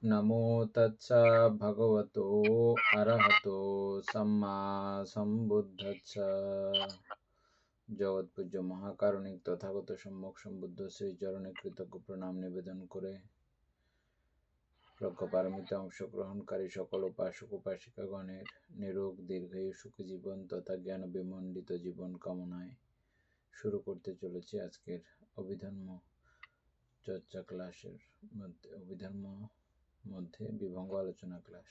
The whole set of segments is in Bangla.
নমো তৎসা ভগবতো অরহতো সম্মা সম্বুদ্ধস্স। জগৎপূজ্য মহাকারণিক তথাগত সম্যক সম্বুদ্ধ শ্রী চরণে কৃতজ্ঞ প্রণাম নিবেদন করে প্রজ্ঞাপারমিতে অংশগ্রহণকারী সকল উপাসক উপাসিকাগণের নিরোগ দীর্ঘায়ু সুখী জীবন তথা জ্ঞান বিমণ্ডিত জীবন কামনায় শুরু করতে চলেছি আজকের অভিধর্ম চর্চা ক্লাসের অভিধর্ম মধ্যে বিভঙ্গ আলোচনা ক্লাস।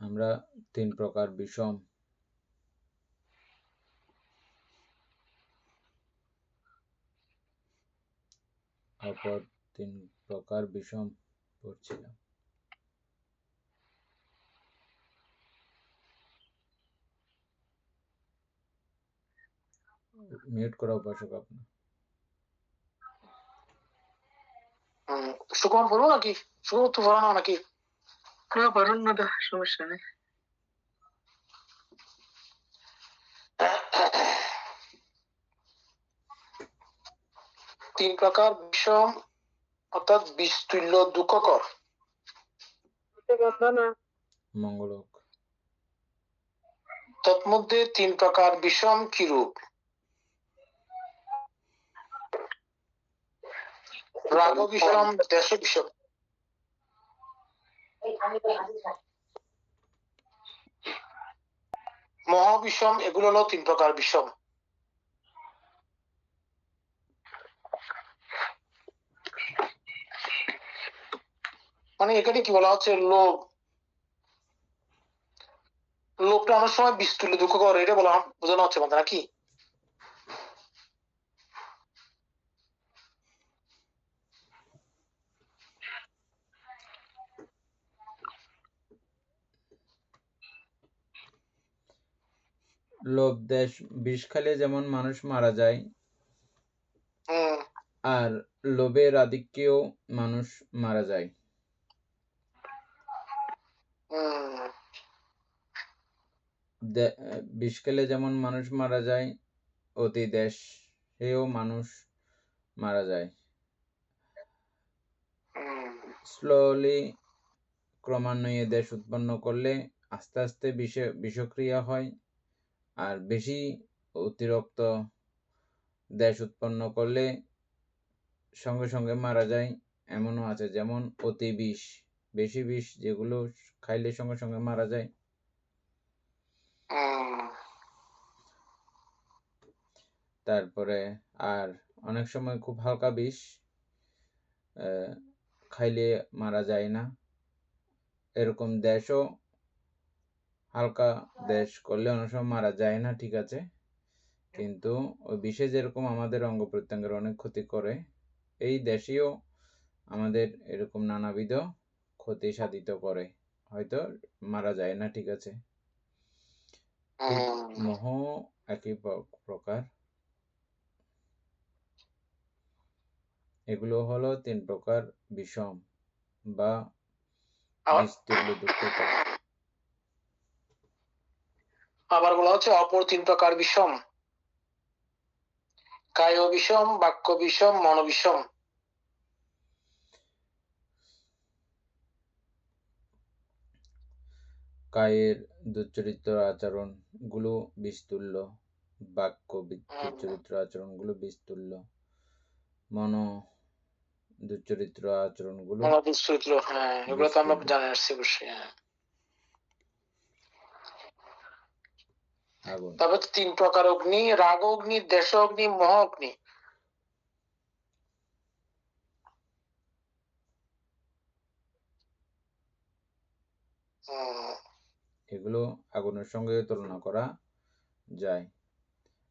আমরা তিন প্রকার বিষম অপর তিন প্রকার বিষম পড়ছিলাম। মিউট করা উপাসক আপনার। সুকুমার বলবো নাকি? সুকুমার তো পড়ানো নাকি? পারুন না, সমস্যা নেই। তিন প্রকার বিষম অর্থাৎ বিষতুল্য দুঃখকর মঙ্গলক। তৎমধ্যে তিন প্রকার বিষম কিরূপ? রাগ বিষম, দেশ বিষম, মহাবিষম, এগুলো হলো তিন প্রকার বিষম। মানে এখানে কি বলা হচ্ছে, লোভ, লোভটা অনেক সময় বিষতুল্য দুঃখকর, এটা বলা বোঝানো হচ্ছে মানে নাকি? লোভ দেশ বিষ খেলে যেমন মানুষ মারা যায়, আর লোভের আধিক্যেও মানুষ মারা যায়। বিষ খেলে যেমন মানুষ মারা যায়, অতি দেশ হেও মানুষ মারা যায়। স্লোলি ক্রমান্বয়ে দেশ উৎপন্ন করলে আস্তে আস্তে বিষক্রিয়া হয়, আর বেশি অতিরিক্ত দেশ উৎপন্ন করলে সঙ্গে সঙ্গে মারা যায়। এমনও আছে যেমন অতি বিষ, বেশি বিষ যেগুলো খাইলে সঙ্গে সঙ্গে মারা যায়। তারপরে আর অনেক সময় খুব হালকা বিষ খাইলে মারা যায় না। এরকম দেশও হালকা দেশ করলে অনেক সময় মারা যায় না, ঠিক আছে, কিন্তু ওই বিষে যেরকম আমাদের অঙ্গ প্রত্যঙ্গের অনেক ক্ষতি করে, এই দেশেও আমাদের এরকম নানাবিধ ক্ষতি সাধিত করে, হয়তো মারা যায় না, ঠিক আছে। মোহ একই প্রকার। এগুলো হলো তিন প্রকার বিষম বা বিষতুল্য দুঃখকর। আবার বলা হচ্ছে অপর তিন প্রকার বিষম, কায় বিষম, বাক্য বিষম, মনোবিষম। কায়ের দুশ্চরিত্র আচরণ গুলো বিষতুল্য, বাক্য দুশ্চরিত্র আচরণ গুলো বিষতুল্য, মন দুশ্চরিত্র আচরণ গুলো দুশ্চরিত্র, হ্যাঁ, এগুলো তো আমরা জানে আসছি অবশ্যই। আগুন। তারপর তিন প্রকার অগ্নি, রাগ অগ্নি, দেশ অগ্নি, মোহ অগ্নি। এগুলো আগুনের সঙ্গে তুলনা করা যায়।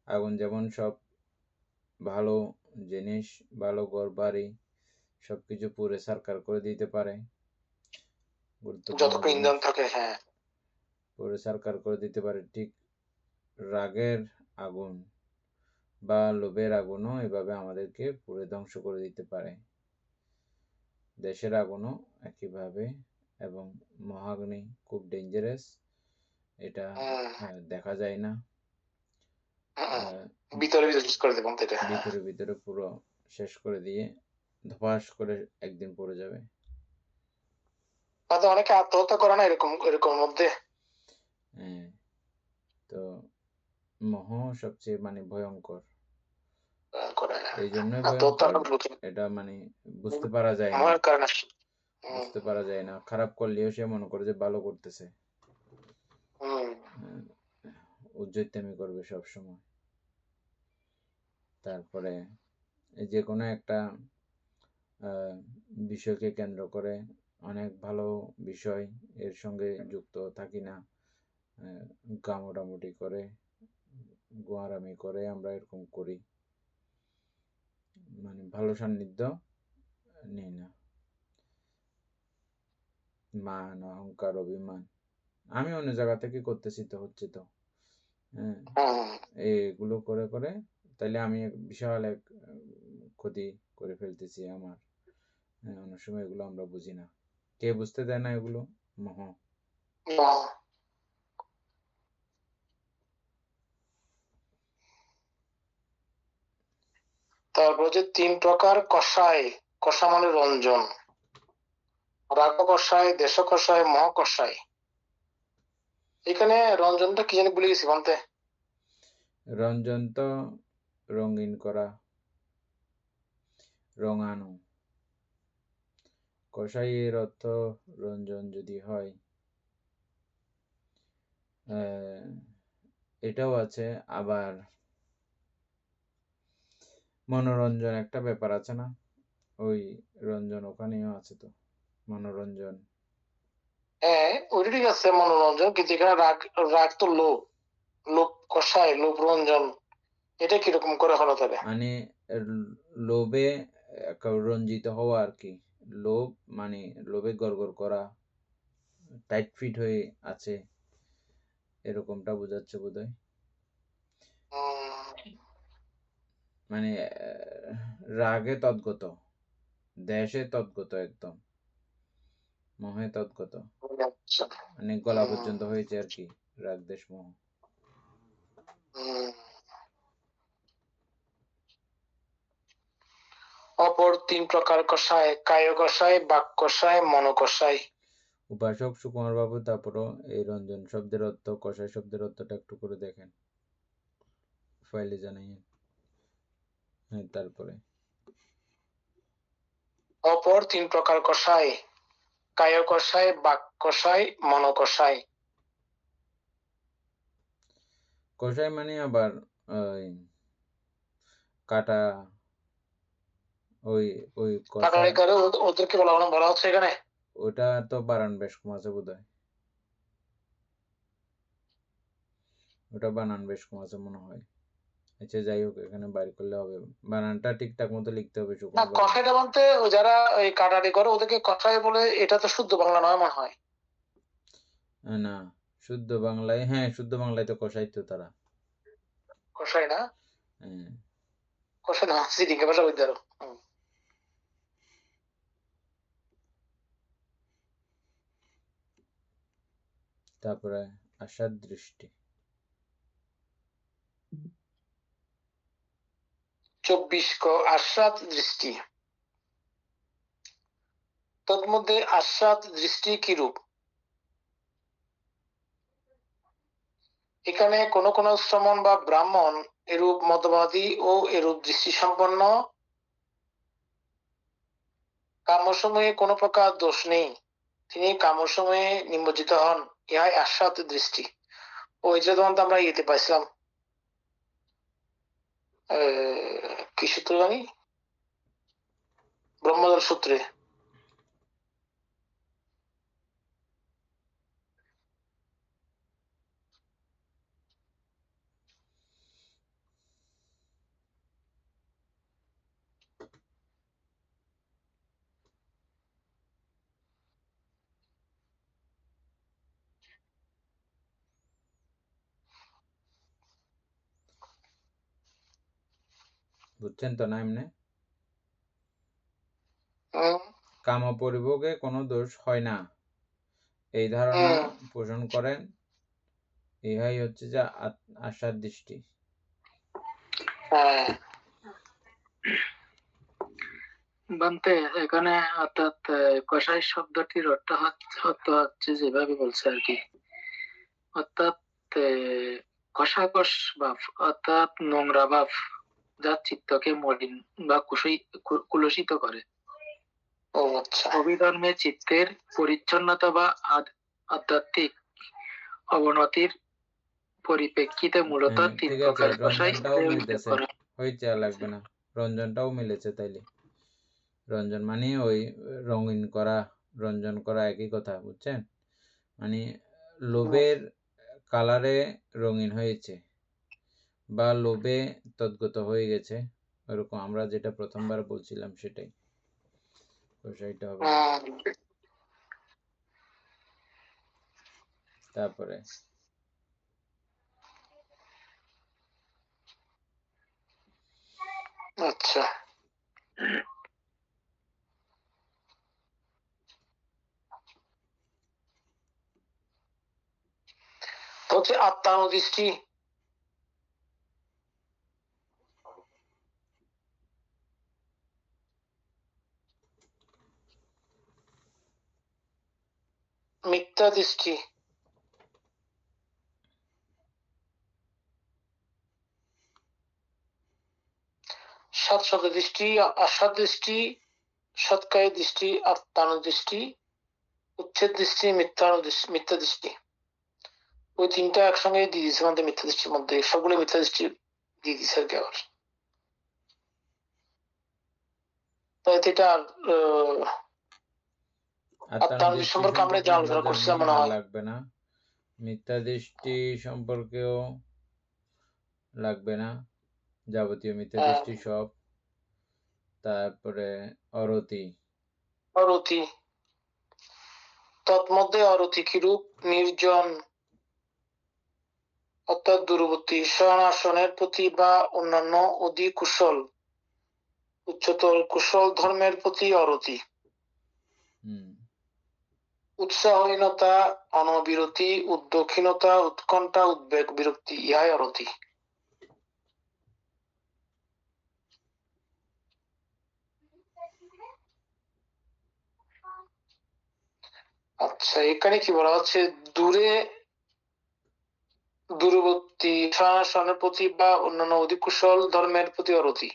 আগুন যেমন সব ভালো জিনিস, ভালো ঘর বাড়ি সবকিছু পুড়ে ছারখার করে দিতে পারে, যতক্ষণ ইন্ধন থাকে, হ্যাঁ, পুড়ে ছারখার করে দিতে পারে। ঠিক রাগের আগুন বা লোভের আগুনও এভাবে আমাদেরকে পুড়ে ধ্বংস করে দিতে পারে। দেশের আগুনও একইভাবে, এবং মহাগ্নি খুব ডেঞ্জারাস, এটা দেখা যায় না, ভিতরে ভিতরে শেষ করে দেবেন এটা। ভিতরে ভিতরে পুরো শেষ করে দিয়ে ধপাস করে একদিন পড়ে যাবে। হয়তো অনেকে আত্মহত্যা করে না এরকম এরকম মধ্যে। তো মোহ সবচেয়ে মানে ভয়ঙ্কর, করে এই জন্যই আত্মহত্যা ভয়ঙ্কর, এটা মানে বুঝতে পারা যায় না, আমার কারণে বুঝতে পারা যায় না। খারাপ করলেও সে মনে করে যে ভালো করতেছে, উজ্জয়িতামি করবে সব সময়। তারপরে যে কোনো একটা বিষয়কে কেন্দ্র করে অনেক ভালো বিষয় এর সঙ্গে যুক্ত থাকি না, গা মোটামুটি করে, গোয়ারামি করে, আমরা এরকম করি, মানে ভালো সান্নিধ্য নেই না। মান, অহংকার, অভিমান, আমি অন্য জায়গা থেকে করতেছি তো হচ্ছে তো, এগুলো করে করে তাইলে আমি বিশাল এক ক্ষতি করে ফেলতেছি আমার। অনেক সময় এগুলো আমরা বুঝি না, কে বুঝতে দেয় না এগুলো? মোহ। তারপর যে 3 প্রকার কষায়, কষা মানে রঞ্জন, রাগ কষায়, দেশ কষায়, মোহ কষায়। এখানে রঞ্জনটা কি জানি ভুলে গেছি বলতে। রঞ্জন তো রঙিন করা, রঙানো। কষাইয়ের অর্থ রঞ্জন যদি হয়, এটাও আছে। আবার মনোরঞ্জন একটা ব্যাপার আছে না, ওই রঞ্জন ওখানেও আছে তো, মনোরঞ্জন। হ্যাঁ ওইটা ঠিক আছে মনোরঞ্জন, কিন্তু এখানে রাগ, রাগ তো লোভ, লোভ কষায়, লোভ রঞ্জন, এটা কিরকম করে হলো তাহলে? মানে লোভে রঞ্জিত হওয়া আর কি। লোভ মানে লোভে গড়গড় করা, টাইট ফিট হয়ে আছে, এরকমটা বোঝাচ্ছে বোধহয়। মানে রাগে তদ্গত, দেশে তদ্গত, একদম মোহে তদ্গত, মানে গলা পর্যন্ত হয়েছে আর কি, রাগ দেশ মোহ। অপর 3 প্রকার কষায়, কায় কষায়, বাক কষায়, মন কষায়। উপাসক সুকুমার বাবু, তারপরও এই রঞ্জন শব্দের অর্থ, কষাই শব্দের অর্থটা একটু করে দেখেন, ফাইলে জানাইয়েন। হ্যাঁ, তারপরে অপর 3 প্রকার কষায়, কায় কষায়, বাক কষায়, মন কষায়। কষাই মানে আবার ওই কাটা, ওই ওই কষা, ওদেরকে বলা হচ্ছে এখানে। ওটা তো বানান বেশ কম আছে বোধ হয়, ওটা বানান বেশ কম আছে মনে হয়। আচ্ছা যাই হোক, এখানে বাইর করলে হবে, বানানটা ঠিকঠাক মতো লিখতে হবে না সুকুমার বাবু। কষাইটা বলতে যারা ওই কাটারি করে ওদেরকে কষাই বলে, এটা তো শুদ্ধ বাংলা নয় মনে হয়। না, শুদ্ধ বাংলায়, হ্যাঁ শুদ্ধ বাংলায় তো কষাই তো তারা। কষাই না, হ্যাঁ। কষাই না সিডিকে ভাষা বলতে আরো। তারপরে আশার দৃষ্টি, 24 ক আশ্বাদ দৃষ্টি। তন্মধ্যে আশ্বাদ দৃষ্টি কিরূপ? এখানে কোন কোন শ্রমণ বা ব্রাহ্মণ এরূপ মতবাদী ও এরূপ দৃষ্টি সম্পন্ন, কামসমূহে কোন প্রকার দোষ নেই, তিনি কামসমূহে নিমজ্জিত হন, ইহাই আশ্বাদ দৃষ্টি। ওই যে তখন তো আমরা ইয়েতে পাইছিলাম, কি সূত্র জানি, ব্রহ্মদল সূত্রে। বুঝছেন তো না? এমনি হুম, কাম পরিভোগে কোনো দোষ হয় না, এই ধারণা পোষণ করেন। ইহাই হচ্ছে যে আশার দৃষ্টি। হ্যাঁ, বান্তে এখানে অর্থাৎ কষাই শব্দটির অর্থ হচ্ছে যেভাবে বলছে আর কি, অর্থাৎ কষাকষ ভাব, অর্থাৎ নোংরা ভাব, যা চিত্তকে মলিন বা কুলসিত করে। ও আচ্ছা, অভিধর্মে চিত্তের পরিচ্ছন্নতা বা আধ্যাত্মিক অবনতির পরিপ্রেক্ষিতে মূলত হ্যাঁ, তিন ঠিক আছে, প্রকার কষাই রঞ্জনটাও উল্লেখ মিলতেছে, করা। হইতে আর লাগবে না, রঞ্জনটাও মিলেছে তাইলে। রঞ্জন মানে ওই রঙিন করা, রঞ্জন করা একই কথা, বুঝছেন? মানে লোভের কালারে রঙিন হয়েছে বা লোভে তদ্গত হয়ে গেছে, ওরকম আমরা যেটা প্রথমবার বলছিলাম সেটাই, কষাইটা হবে না। তারপরে আচ্ছা, তো হচ্ছে আত্মানুদৃষ্টি। মিথ্যা দৃষ্টি, সৎ দৃষ্টি, অসৎ দৃষ্টি, সৎকায় দৃষ্টি, আত্মানুদৃষ্টি, উচ্ছেদ দৃষ্টি, মিথ্যা দৃষ্টি। ওই তিনটা একসঙ্গে দিয়ে দিচ্ছে আমাদের মিথ্যা দৃষ্টির মধ্যে, সবগুলো মিথ্যা দৃষ্টি দিয়ে দিচ্ছে আর কি আবার। তো এটা আত্মানুদৃষ্টি সম্পর্কে আমরা যে আলোচনা করছিলাম মনে হয়। লাগবে না, মিথ্যা দৃষ্টি সম্পর্কেও লাগবে না, যাবতীয় মিথ্যা দৃষ্টি সব। তারপরে অরতি, অরতি, তৎমধ্যে অরতি কিরূপ? নির্জন অর্থাৎ দূরবর্তী, শয়নাসনের প্রতি বা অন্যান্য অধিক কুশল উচ্চতর কুশল ধর্মের প্রতি অরতি। উৎসাহহীনতা, অনবিরতি, উদ্যোগহীনতা, উৎকণ্ঠা, উদ্বেগ, বিরক্তি, ইহাই অরতি। আচ্ছা, এখানে কি বলা হচ্ছে? দূরবর্তী, শয়নাসনের প্রতি বা অন্যান্য অধিক কুশল ধর্মের প্রতি অরতি।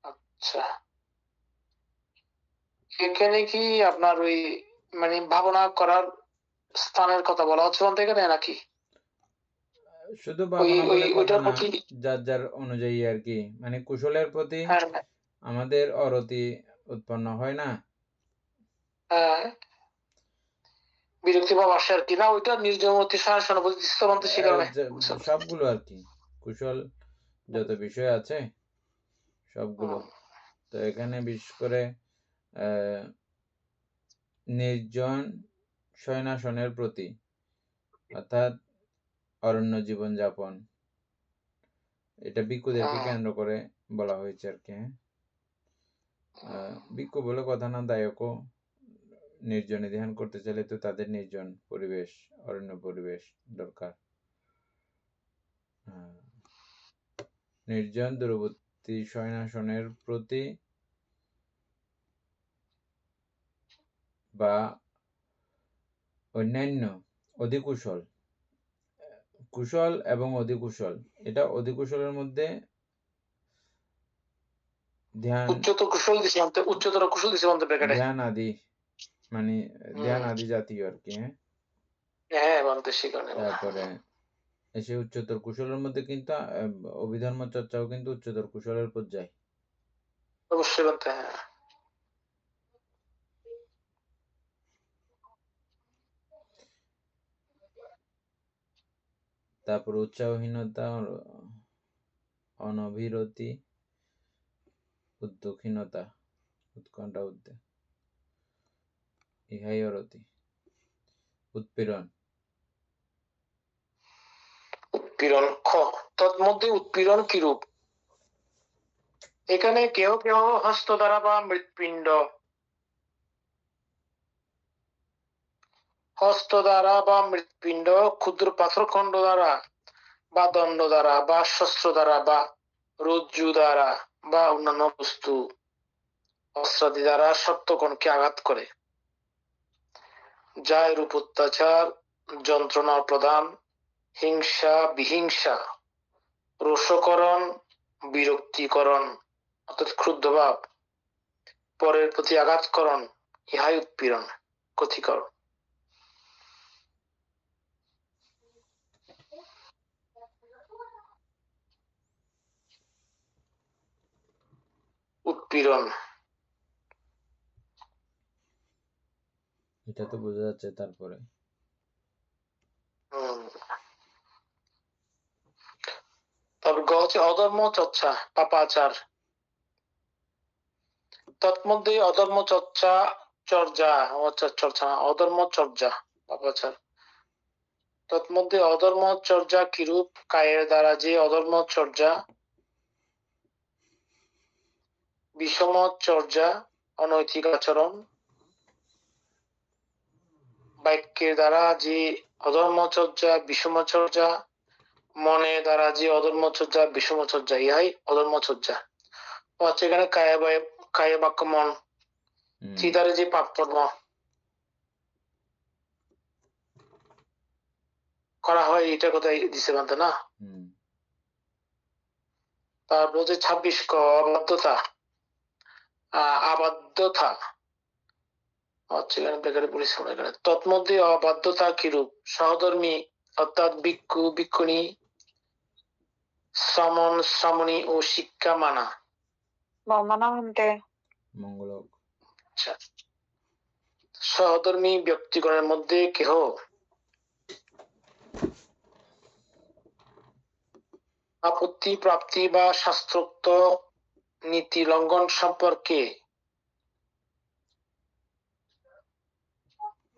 আচ্ছা, এখানে কি আপনার ওই মানে ভাবনা করার স্থানের কথা বলা হচ্ছে বলতে এখানে নাকি? শুধু ভাবনা বলে কথা ওইটার না, প্রতি, যার যার অনুযায়ী আর কি, মানে কুশলের প্রতি হ্যাঁ আমাদের অরতি উৎপন্ন হয় না, হ্যাঁ, বিরক্তি ভাব আসে আর কি, না ওইটা নির্জনবর্তী শয়নাসনের প্রতি স্থলন্ত সে কারণে। সবগুলো আর কি, কুশল যত বিষয় আছে সবগুলো। তো এখানে বিশেষ করে নির্জন শয়নাসনের প্রতি, অর্থাৎ অরণ্য জীবন যাপন, এটা ভিক্ষুদেরকে কেন্দ্র করে বলা হয়েছে আর কি। ভিক্ষু বলে কথা না, দায়কও নির্জনে ধ্যান করতে চাইলে তো তাদের নির্জন পরিবেশ, অরণ্য পরিবেশ দরকার। নির্জন দূরবর্তী শয়নাসনের প্রতি বা অন্যান্য অধিকুশল, কুশল এবং অধিকুশল, এটা অধিকুশলের মধ্যে ধ্যান, উচ্চতর কুশল দিছে বলতে ব্র্যাকেটে। ধ্যান আদি, মানে ধ্যান আদি জাতীয় আর কি। হ্যাঁ বলতে সে কারণে। তারপরে এসে উচ্চতর কুশলের মধ্যে কিন্তু অভিধর্ম চর্চাও কিন্তু উচ্চতর কুশলের পর্যায়। অবশ্যই বলতে, হ্যাঁ। তারপর উৎসাহহীনতা, অনভিরতি, উদ্যোগহীনতা, উৎকণ্ঠা, উদ্বেগ, ইহাই অরতি। উৎপীড়ন, উৎপীড়ন, তৎমধ্যে উৎপীড়ন কিরূপ? এখানে কেহ কেহ হস্ত দ্বারা বা মৃৎপিণ্ড, হস্ত দ্বারা বা মৃৎপিণ্ড, ক্ষুদ্র পাথরখণ্ড দ্বারা বা দণ্ড দ্বারা বা শস্ত্র দ্বারা বা রজ্জু দ্বারা বা অন্যান্য বস্তু অস্ত্রাদি দ্বারা সত্যগণকে আঘাত করে, যা এরূপ অত্যাচার, যন্ত্রণা প্রদান, হিংসা, বিহিংসা, রোষকরণ, বিরক্তিকরণ অর্থাৎ ক্রুদ্ধভাব, পরের প্রতি আঘাতকরণ, ইহাই উৎপীড়ন, ক্ষতিকর। উৎপীড়ন এটা তো বোঝা যাচ্ছে। তারপরে তারপর গ হচ্ছে অধর্ম চর্চা, পাপাচার। তৎমধ্যে অধর্ম চর্চা, চর্যা, চর্চা অধর্ম চর্যা, পাপাচার। তৎমধ্যে অধর্ম চর্যা কিরূপ? কায়ের দ্বারা যে অধর্ম চর্যা, বিষম চর্যা, অনৈতিক আচরণ, বাক্যের দ্বারা যে অধর্ম চর্যা, বিষম চর্যা, মনের দ্বারা যে অধর্ম চর্যা, বিষম চর্যা, ইহাই অধর্ম চর্যা। হচ্ছে এখানে কায়ে বাক্য মন চিতারে যে পাপ কর্ম করা হয়, এটা কোথায় দিছে বান্ধে না। তারপর হচ্ছে 26 ক অবাধ্যতা, আবাধ্যতা হচ্ছে এখানে বেকারে পরিশ্রম। এখানে তৎমধ্যে অবাধ্যতা কিরূপ? সহধর্মী অর্থাৎ ভিক্ষু ভিক্ষুণী, শ্রামণ শ্রামণী ও শিক্ষা মানা। মঙ্গল। আচ্ছা, সহধর্মী ব্যক্তিগণের মধ্যে কেহ আপত্তি প্রাপ্তি বা শাস্ত্রোক্ত নীতি লঙ্ঘন সম্পর্কে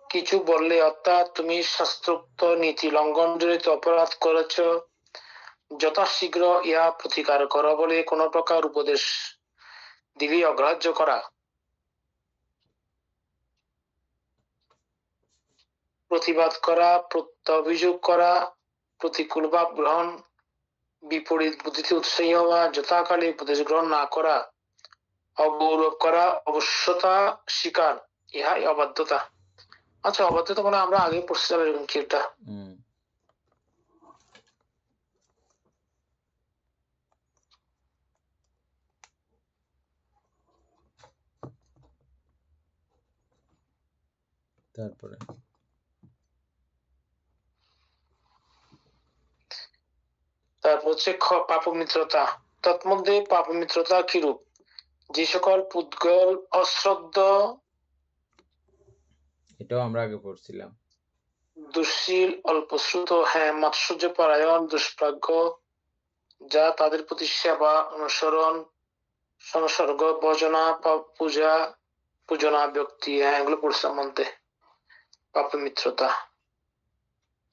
কিছু বললে, অর্থাৎ তুমি শাস্ত্রোক্ত নীতি লঙ্ঘন জনিত অপরাধ করেছ, যথাশীঘ্র ইহা প্রতিকার করো বলে কোন প্রকার উপদেশ দিলে অগ্রাহ্য করা, প্রতিবাদ করা, প্রত্যভিযোগ করা, প্রতিকূল ভাব গ্রহণ, বিপরীত বুদ্ধিতে উৎসাহী হওয়া, যথাকালে উপদেশ গ্রহণ না করা, অগৌরব করা, অবশ্যতা স্বীকার, ইহাই অবাধ্যতা। আচ্ছা, অবাধ্যতা মানে আমরা আগে পড়ছিলাম এরকম কি একটা। তারপরে তারপর হচ্ছে পাপমিত্রতা। তৎমধ্যে পাপমিত্রতা কিরূপ? যে সকল পুদ্গল অশ্রদ্ধ, এটাও আমরা আগে পড়ছিলাম, দুঃশীল, অল্পশ্রুত, মাৎসর্য পরায়ণ, দুষ্প্রাজ্ঞ, যা তাদের প্রতি সেবা, অনুসরণ, সংসর্গ, ভজনা, পূজা, পূজনা ব্যক্তি, এগুলো পড়ছিলাম মধ্যে পাপমিত্রতা।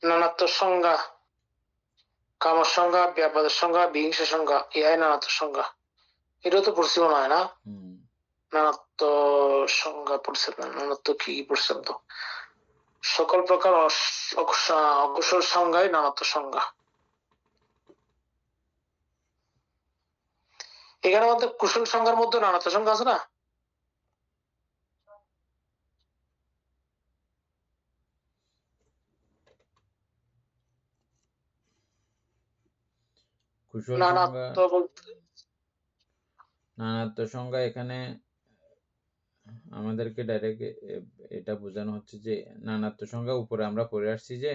নানাত্ব সংজ্ঞা, কাম সংজ্ঞা, ব্যাপাদ সংজ্ঞা, বিহিংসা সংজ্ঞা, ইহাই নানাত্ব সংজ্ঞা। এটা তো পড়ছি মনে হয় না। নানাত্ব সংজ্ঞা পড়ছে না, নানাত্ব কি পড়ছে তো? সকল প্রকার অকুশল সংজ্ঞাই নানাত্ব সংজ্ঞা। এখানে মধ্যে কুশল সংজ্ঞার মধ্যে নানাত্ব সংজ্ঞা আছে না? কুশল নানাত্ব বলতে নানাত্ব সংজ্ঞা এখানে আমাদেরকে ডাইরেক্ট এটা বোঝানো হচ্ছে যে নানাত্ব সংজ্ঞা উপরে আমরা পড়ে আসছি, যে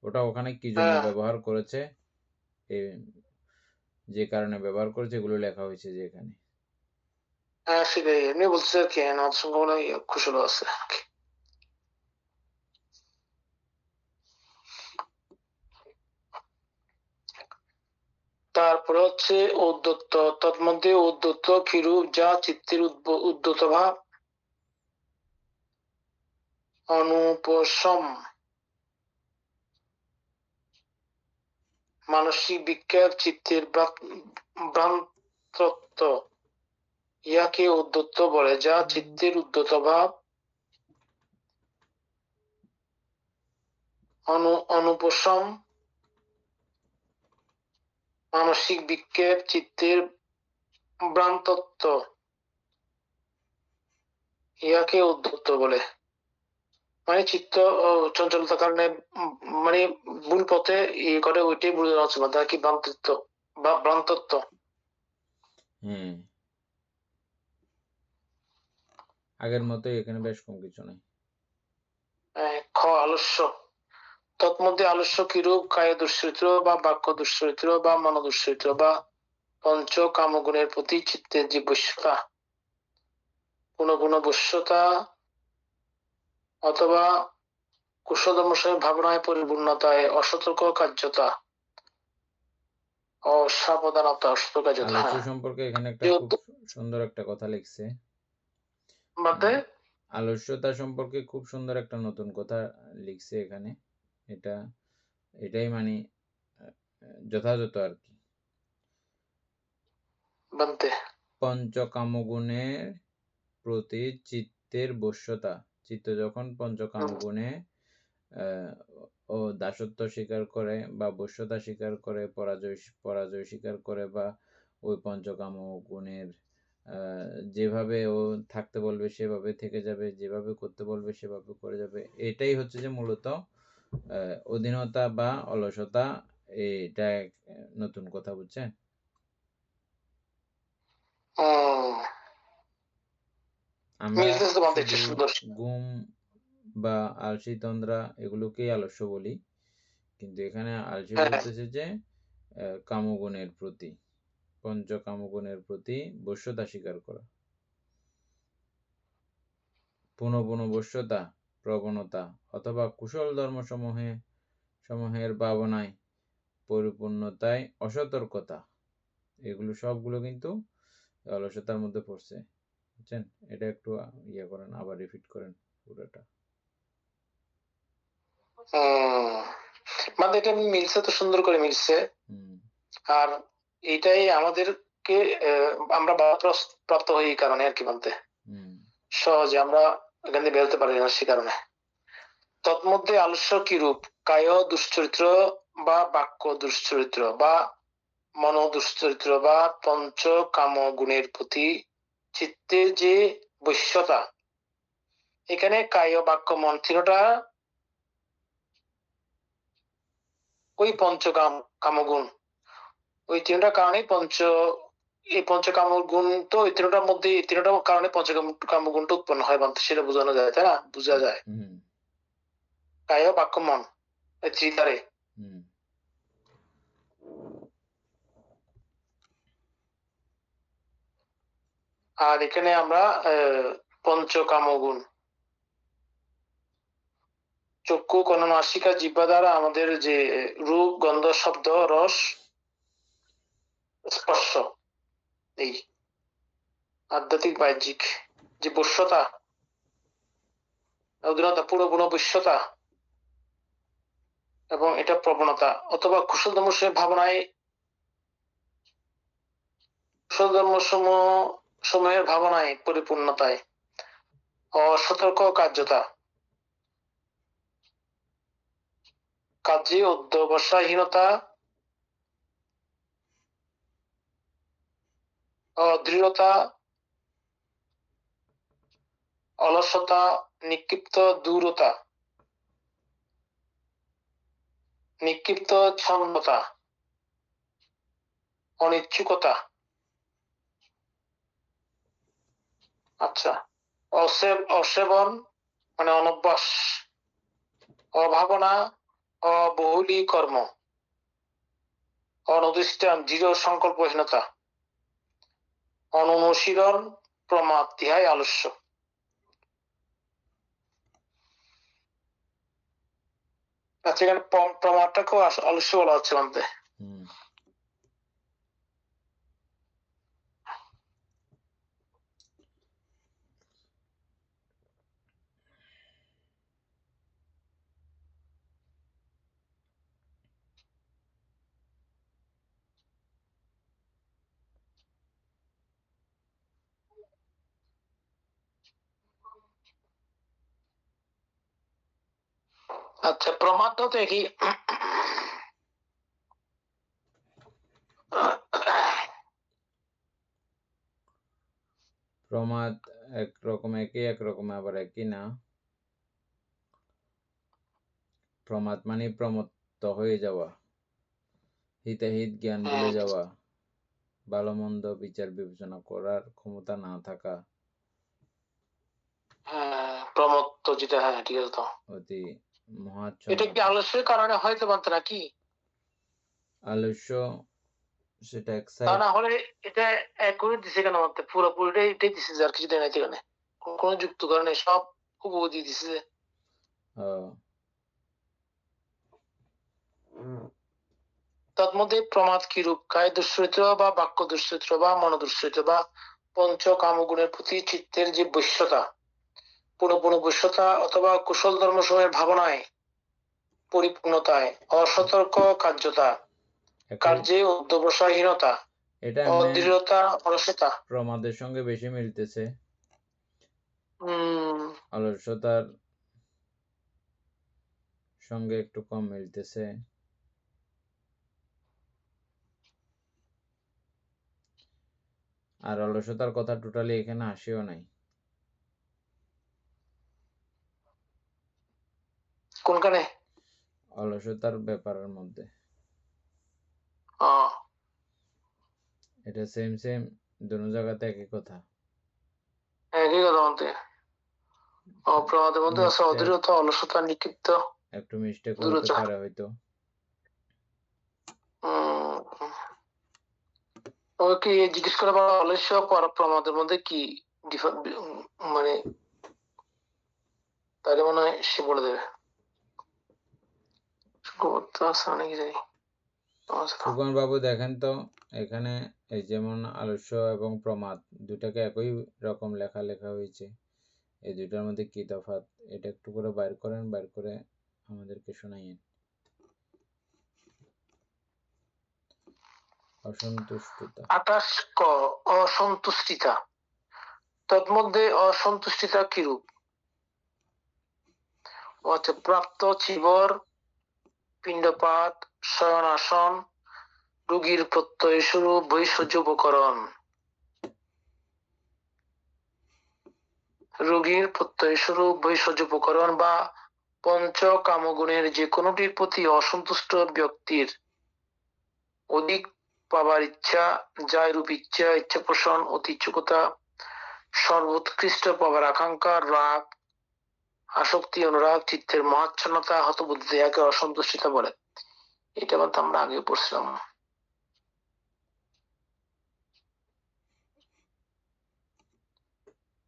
ওটা ওখানে কি জন্য ব্যবহার করেছে, যে কারণে ব্যবহার করেছে এগুলো লেখা হয়েছে যে এখানে। সেটাই এমনি বলছে আর কি, নানাত্ব সংজ্ঞা মানে কুশল আছে। তারপরে হচ্ছে উদ্যত। তন্মধ্যে উদ্যত কিরূপ? যা চিত্তের উদ্যত ভাব, অনুপশম, মানসিক বিক্ষেপ, চিত্তের ভ্রান্তত্ব, ইহাকে উদ্ধত বলে, যা চিত্তের উদ্ধত ভাব, অনুপশম, মানসিক বিক্ষেপ, চিত্তের ভ্রান্তত্ব, ইহাকে উদ্ধত বলে। মানে চিত্ত চঞ্চলতার কারণে মানে ভুল পথে ইয়ে করে, ওইটাই বোঝানো হচ্ছে, তার কি ভ্রান্তত্ব বা ভ্রান্তত্ব। হ্যাঁ, আগের মতোই, এখানে বেশ কম কিছু নাই। খ আলস্য। তৎমধ্যে আলস্য কিরূপ? কায় দুশ্চরিত্র বা বাক্য দুশ্চরিত্র বা মন দুশ্চরিত্র বা পঞ্চ কামগুণের প্রতি চিত্তের যে বশ্যতা, পুনঃ বশ্যতা অথবা কুশলমশয় ভাবনায় পরিপূর্ণতায় অসতর্ক কার্যতা, অসাবধানতা, অসতর্ক কার্যতা। আলস্য সম্পর্কে এখানে একটা খুব সুন্দর একটা কথা লিখছে। আলস্যতা সম্পর্কে খুব সুন্দর একটা নতুন কথা লিখছে এখানে। এটাই মানে যথাযথ আর কি। পঞ্চকামগুণের প্রতি চিত্তের বশ্যতা। চিত্ত যখন পঞ্চকামগুণে ও দাসত্ব স্বীকার করে বা বশ্যতা স্বীকার করে, পরাজয় স্বীকার করে, বা ওই পঞ্চকাম গুণের যেভাবে ও থাকতে বলবে সেভাবে থেকে যাবে, যেভাবে করতে বলবে সেভাবে করে যাবে, এটাই হচ্ছে যে মূলত অধীনতা বা অলসতা। এটা নতুন কথা, বুঝছেন? আমরা ঘুম বা আলসি তন্দ্রা এগুলোকেই আলস্য বলি, কিন্তু এখানে আলসি বলতেছে যে কামগুণের প্রতি, পঞ্চকামগুণের প্রতি বশ্যতা স্বীকার করা, পুনঃ বশ্যতা, প্রবণতা অথবা কুশল ধর্ম সমূহের ভাবনায় পরিপূর্ণতায় অসতর্কতা, এগুলো সবগুলো কিন্তু অলসতার মধ্যে পড়ছে, বুঝছেন? এটা একটু ইয়ে করেন, আবার রিপিট করেন পুরোটা। মানে এটা মিলছে তো, সুন্দর করে মিলছে। আর এটাই আমাদেরকে আমরা প্রাপ্ত হই এই কারণে আর কি, বলতে সহজে আমরা এখান থেকে বেরোতে পারি না সে কারণে। তৎমধ্যে আলস্য কিরূপ? কায় দুশ্চরিত্র বা বাক্য দুশ্চরিত্র বা মন দুশ্চরিত্র বা পঞ্চ কাম গুণের প্রতি চিত্তের যে বশ্যতা। এখানে কায়, বাক্য, মন তিনটা ওই কামগুণ, ওই তিনটা কারণে এই পঞ্চকামগুণ, তো এই তিনটার মধ্যে, এই তিনটা কারণে পঞ্চকামগুণটা উৎপন্ন হয়, সেটা বোঝানো যায়, তাই না? বোঝা যায় কায়, বাক্য, মন, এই ত্রিধারে। আর এখানে আমরা পঞ্চকামগুণ, চক্ষু, কর্ণ, নাসিকা, জিহ্বা দ্বারা আমাদের যে রূপ, গন্ধ, শব্দ, রস, স্পর্শ, এই আধ্যাত্মিক বাহ্যিক যে বশ্যতা, অধীনতা, পুরোপুর বশ্যতা, এবং এটা প্রবণতা অথবা কুশলতম ভাবনায়, কুশলতম সময়ের ভাবনায় পরিপূর্ণতায় অসতর্ক কার্যতা, কাজে অধ্যবসায়হীনতা, অদৃঢ়তা, অলসতা, নিক্ষিপ্ত দূরতা, নিক্ষিপ্ত ছন্দতা, অনিচ্ছুকতা। আচ্ছা, অসেবন মানে অনভ্যাস, অভাবনা, অবহুলী কর্ম, অনধিষ্ঠান, দৃঢ় সংকল্পহীনতা, অনুশীলন, প্রমাদ, ইহাই আলস্য। আচ্ছা, এখানে প্রমাদটাকেও আলস্য বলা হচ্ছে মানতে। আচ্ছা, প্রমাদটাও তো একই। প্রমাদ একরকম একই, একরকম আবার একই না। প্রমাদ মানে প্রমত্ত হয়ে যাওয়া, হিতাহিত জ্ঞান ভুলে যাওয়া, ভালো মন্দ বিচার বিবেচনা করার ক্ষমতা না থাকা, প্রমত্ত যেটা, হ্যাঁ ঠিক আছে। তো অতি এটা কি মহাচ্ছন্নতা, আলস্যের কারণে হয়তো পারত নাকি? আলস্য, সেটা এক তা সাইড। না হলে এটা এক করে দিছে কেন আমাদের? পুরোপুরিটাই এটাই দিছে যে, আর কিছু দেয় না এখানে, কোনো যুক্ত কারণে সব হুবহু দিয়ে দিছে যে। তন্মধ্যে প্রমাদ কি রূপ? কায় দুশ্চরিত্র বা বাক্য দুশ্চরিত্র বা মনোদুশ্চরিত্র বা পঞ্চ কামগুণের প্রতি চিত্তের যে বশ্যতা, পুরোপুরি বশ্যতা অথবা কুশল ধর্ম সময়ের ভাবনায় পরিপূর্ণতায়, অসতর্ক কার্যতা, কার্যে অধ্যবসায়হীনতা, এটা এমনি অদৃঢ়তা, অলসতা। প্রমাদের সঙ্গে বেশি মিলতেছে, অলসতার সঙ্গে একটু কম মিলতেছে। আর অলসতার কথা টোটালি এখানে আসেও নাই। কোনখানে? অলসতার ব্যাপারের মধ্যে এটা সেম সেম, দুনো জায়গাতে একই কথা। একই কথা বলতে। প্রমাদের মধ্যে আছে অদৃঢ়তা, অলসতা, নিকৃপ্ত, একটু মিস্টেক হতে দূরতা। পারে হয়তো। ওকে জিজ্ঞেস করে পারা, অলস্য প্রমাদের মধ্যে কি মানে, তাহলে মনে হয় সে বলে দেবে। সুগন বাবু দেখেন তো, এখানে এই যেমন আলস্য এবং প্রমাদ দুটাকে একই রকম লেখা হয়েছে, এই দুটার মধ্যে কি তফাৎ এটা একটু করে বাইর করেন, বাইর করে আমাদেরকে শোনাইয়েন। অসন্তুষ্টতা 28 ক, অসন্তুষ্টিতা। তন্মধ্যে অসন্তুষ্টিতা কিরূপ? আচ্ছা, প্রাপ্ত চিবর, পিণ্ডপাত, শয়নাসন, রোগীর প্রত্যয় স্বরূপ ভৈষজ উপকরণ, রোগীর প্রত্যয় স্বরূপ ভৈষজ উপকরণ বা পঞ্চ কামগুণের যে কোনোটির প্রতি অসন্তুষ্ট ব্যক্তির অধিক পাবার ইচ্ছা, যায়রূপ ইচ্ছা, ইচ্ছা পোষণ, অতিচ্ছুকতা, সর্বোৎকৃষ্ট পাবার আকাঙ্ক্ষা, রাগ, আসক্তি, অনুরাগ, চিত্তের মহাচ্ছন্নতা, হতবুদ্ধি, দেহকে অসন্তুষ্টিতা বলে। এটা বলতে আমরা আগে পড়ছিলাম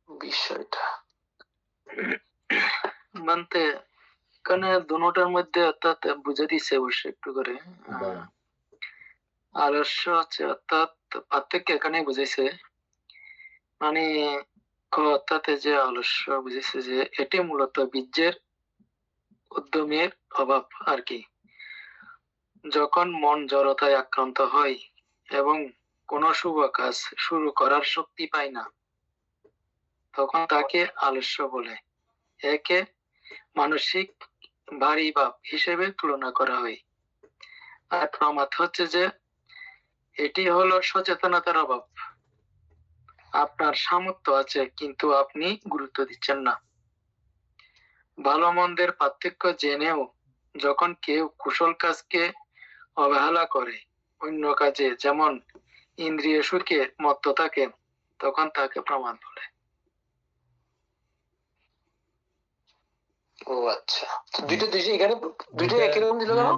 বিষয়টা। মানতে এখানে দুটার মধ্যে অর্থাৎ বুঝে দিচ্ছে অবশ্য একটু করে। আলস্য হচ্ছে অর্থাৎ পার্থক্য এখানে বুঝেছে, মানে অর্থাৎ যে আলস্য বুঝেছে যে এটি মূলত বীর্যের উদ্যমের অভাব আর কি। যখন মন জড়তায় আক্রান্ত হয় এবং কোনো শুভ কাজ শুরু করার শক্তি পায় না, তখন তাকে আলস্য বলে। একে মানসিক ভারী ভাব হিসেবে তুলনা করা হয়। আর প্রমাদ হচ্ছে যে এটি হলো সচেতনতার অভাব। আপনার সামর্থ্য আছে কিন্তু আপনি গুরুত্ব দিচ্ছেন না। ভালো মন্দের পার্থক্য জেনেও যখন কেউ কুশল কাজকে অবহেলা করে, অন্য কাজে যেমন ইন্দ্রিয় সুখে মত্ত থাকে, তখন তাকে প্রমাদ বলে। ও আচ্ছা, দুইটা এখানে দুইটা একই রকম দিল কেন?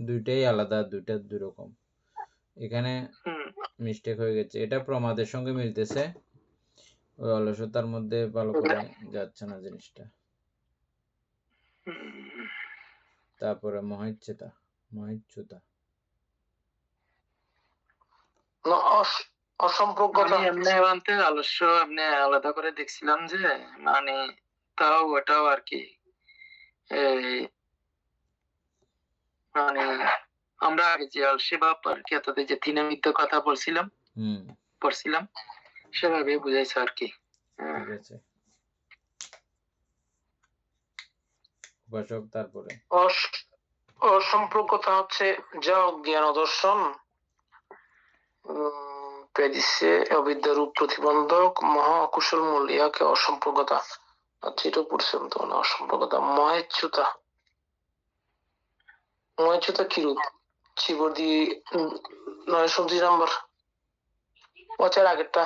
দুইটাই আলাদা, দুইটা দুই রকম। এখানে মিস্টেক হয়ে গেছে, এটা প্রমাদের সঙ্গে মিলতেছে, ওই অলসতার মধ্যে ভালো করে যাচ্ছে না জিনিসটা। তারপরে মহিচ্ছুতা, অসম্পর্কতা। এমনি বানতে আলস্য এমনি আলাদা করে দেখছিলাম যে, মানে তাও ওটাও আর কি, মানে আমরা আগে যে আলসে বা পার্কিয়াতে যে তিনমিত্য কথা পড়ছিলাম সেভাবে বুঝাইছে আর কি। ঠিক আছে। উপাসক, তারপরে অসম্পর্কতা হচ্ছে যা অজ্ঞান ও দর্শন পেয়ে অবিদ্যা রূপ প্রতিবন্ধক মহা অকুশল মূল, ইয়াকে অসম্পর্কতা। আচ্ছা, এটা পড়ছিলাম তো না, অসম্পর্কতা। মহেচ্যুতা কি রূপ? শিবর দিয়ে 929 নম্বর, বছর আগেরটা।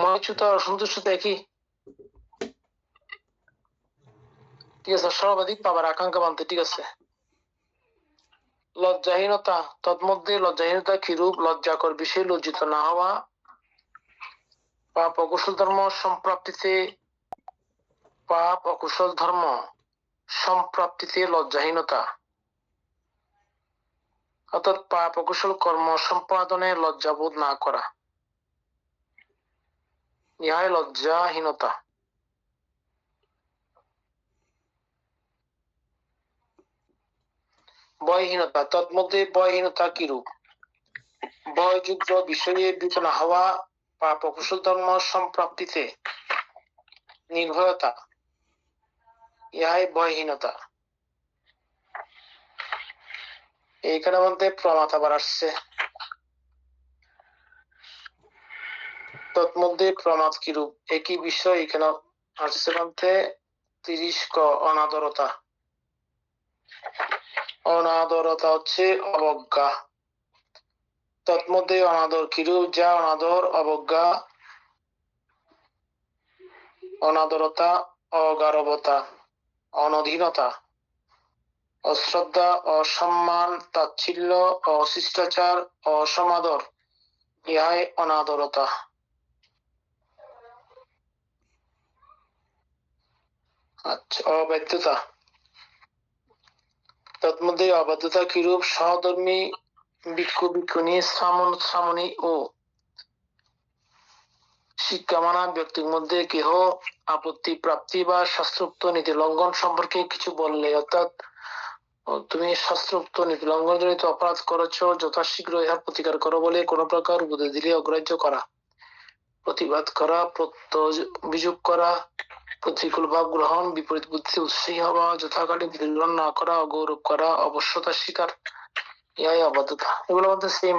মহেচ্যুতা অসন্তুষ্টতা একই, ঠিক আছে। সর্বাধিক পাবার আকাঙ্ক্ষা মানতে, ঠিক আছে। লজ্জাহীনতা, তন্মধ্যে লজ্জাহীনতা কি রূপ? লজ্জাকর বিষয়ে লজ্জিত না হওয়া, পাপ অকুশল ধর্ম সম্প্রাপ্তিতে লজ্জাহীনতা, অর্থাৎ পাপ অকুশল কর্ম সম্পাদনে লজ্জাবোধ না করা, ইহাই লজ্জাহীনতা। ভয়হীনতা, তন্মধ্যে ভয়হীনতা কি রূপ? ভয়যুক্ত বিষয়ে ভীত না হওয়া, পাপ অকুশল ধর্ম সম্প্রাপ্তিতে নির্ভয়তা, ইহাই ভয়হীনতা। এইখানে মধ্যে প্রমাদ আবার আসছে, তন্মধ্যে প্রমাদ কি রূপ? একই বিষয় এখানে আসছে মধ্যে 30 ক, অনাদরতা। অনাদরতা হচ্ছে অবজ্ঞা, তন্মধ্যে অনাদর কি রূপ? যা অনাদর, অবজ্ঞা, অনাদরতা, অগারবতা, অনধীনতা, অশ্রদ্ধা, অসম্মান, তাচ্ছিল্য, অশিষ্টাচার, অসমাদর, ইহাই অনাদরতা। আচ্ছা, অবাধ্যতা, তন্মধ্যে অবাধ্যতা কি রূপ? সহধর্মী ভিক্ষু ভিক্ষুণী শ্রামণী ও শিক্ষামানা ব্যক্তির মধ্যে কেহ আপত্তি প্রাপ্তি বা শাস্ত্রোক্ত নীতি লঙ্ঘন সম্পর্কে কিছু বললে, অর্থাৎ তুমি শাস্ত্রোক্ত নীতি লঙ্ঘন জনিত অপরাধ করেছ, যথাশীঘ্র ইহার প্রতিকার করো বলে কোন প্রকার উপদেশ দিলে অগ্রাহ্য করা, প্রতিবাদ করা, অভিযোগ করা, প্রতিকূল ভাব গ্রহণ, বিপরীত বুদ্ধি উৎসাহী হওয়া, যথাকালীন বিলম্ব না করা, অগৌরব করা, অবশ্যতা স্বীকার, ইহাই অবাধ্যতা। এগুলোর মধ্যে সেম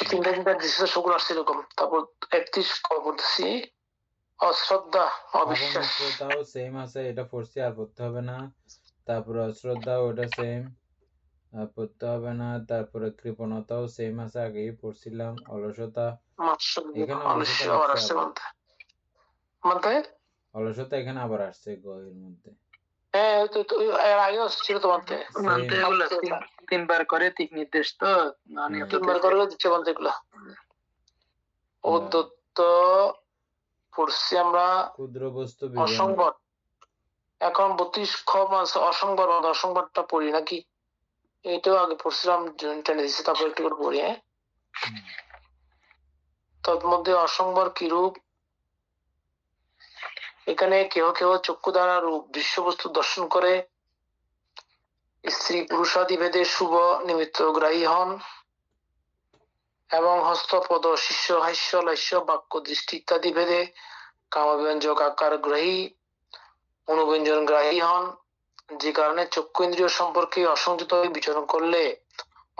তিনটা দৃশ্য সকল আসছে এরকম। তারপর 31 পড়তেছি, অশ্রদ্ধা, অবিশ্বাস। পাপমিত্রতাও সেম আছে, এটা পড়ছি, আর পড়তে হবে না। তারপরে অশ্রদ্ধা, ওটা সেম, আর পড়তে হবে না। তারপরে কৃপণতাও সেম আছে, আগেই পড়ছিলাম। অলসতা, এখানে অলসতা আসছে আবার। অলসতা এখানে আবার আসছে এর মধ্যে। হ্যাঁ, এর আগে ছিল তোমাতে মানতে এগুলো 3বার করে দিক নির্দেশ, তো মানে 3বার করে দিচ্ছে বলতে এগুলা। উদ্যত্ত পড়ছি আমরা, ক্ষুদ্র বস্তু অসংবর। এখন 32 খ মাস অসংবর, অসংবরটা পড়ি নাকি? এটাও আগে পড়ছিলাম, টেনে দিচ্ছি, তারপর একটু করে পড়ি। হ্যাঁ, তন্মধ্যে অসংবর কি রূপ? এখানে কেহ কেহ চক্ষু দ্বারা রূপ দৃশ্যবস্তু দর্শন করে, স্ত্রী পুরুষাদি ভেদে শুভ নিমিত্ত গ্রাহী হন এবং হস্তপদ শিষ্য হাস্য লাস্য বাক্য দৃষ্টি ইত্যাদি ভেদে কামব্যঞ্জক আকার গ্রাহী অনুব্যঞ্জন গ্রাহী হন, যে কারণে চক্ষু ইন্দ্রিয় সম্পর্কে অসংযত হয়ে বিচরণ করলে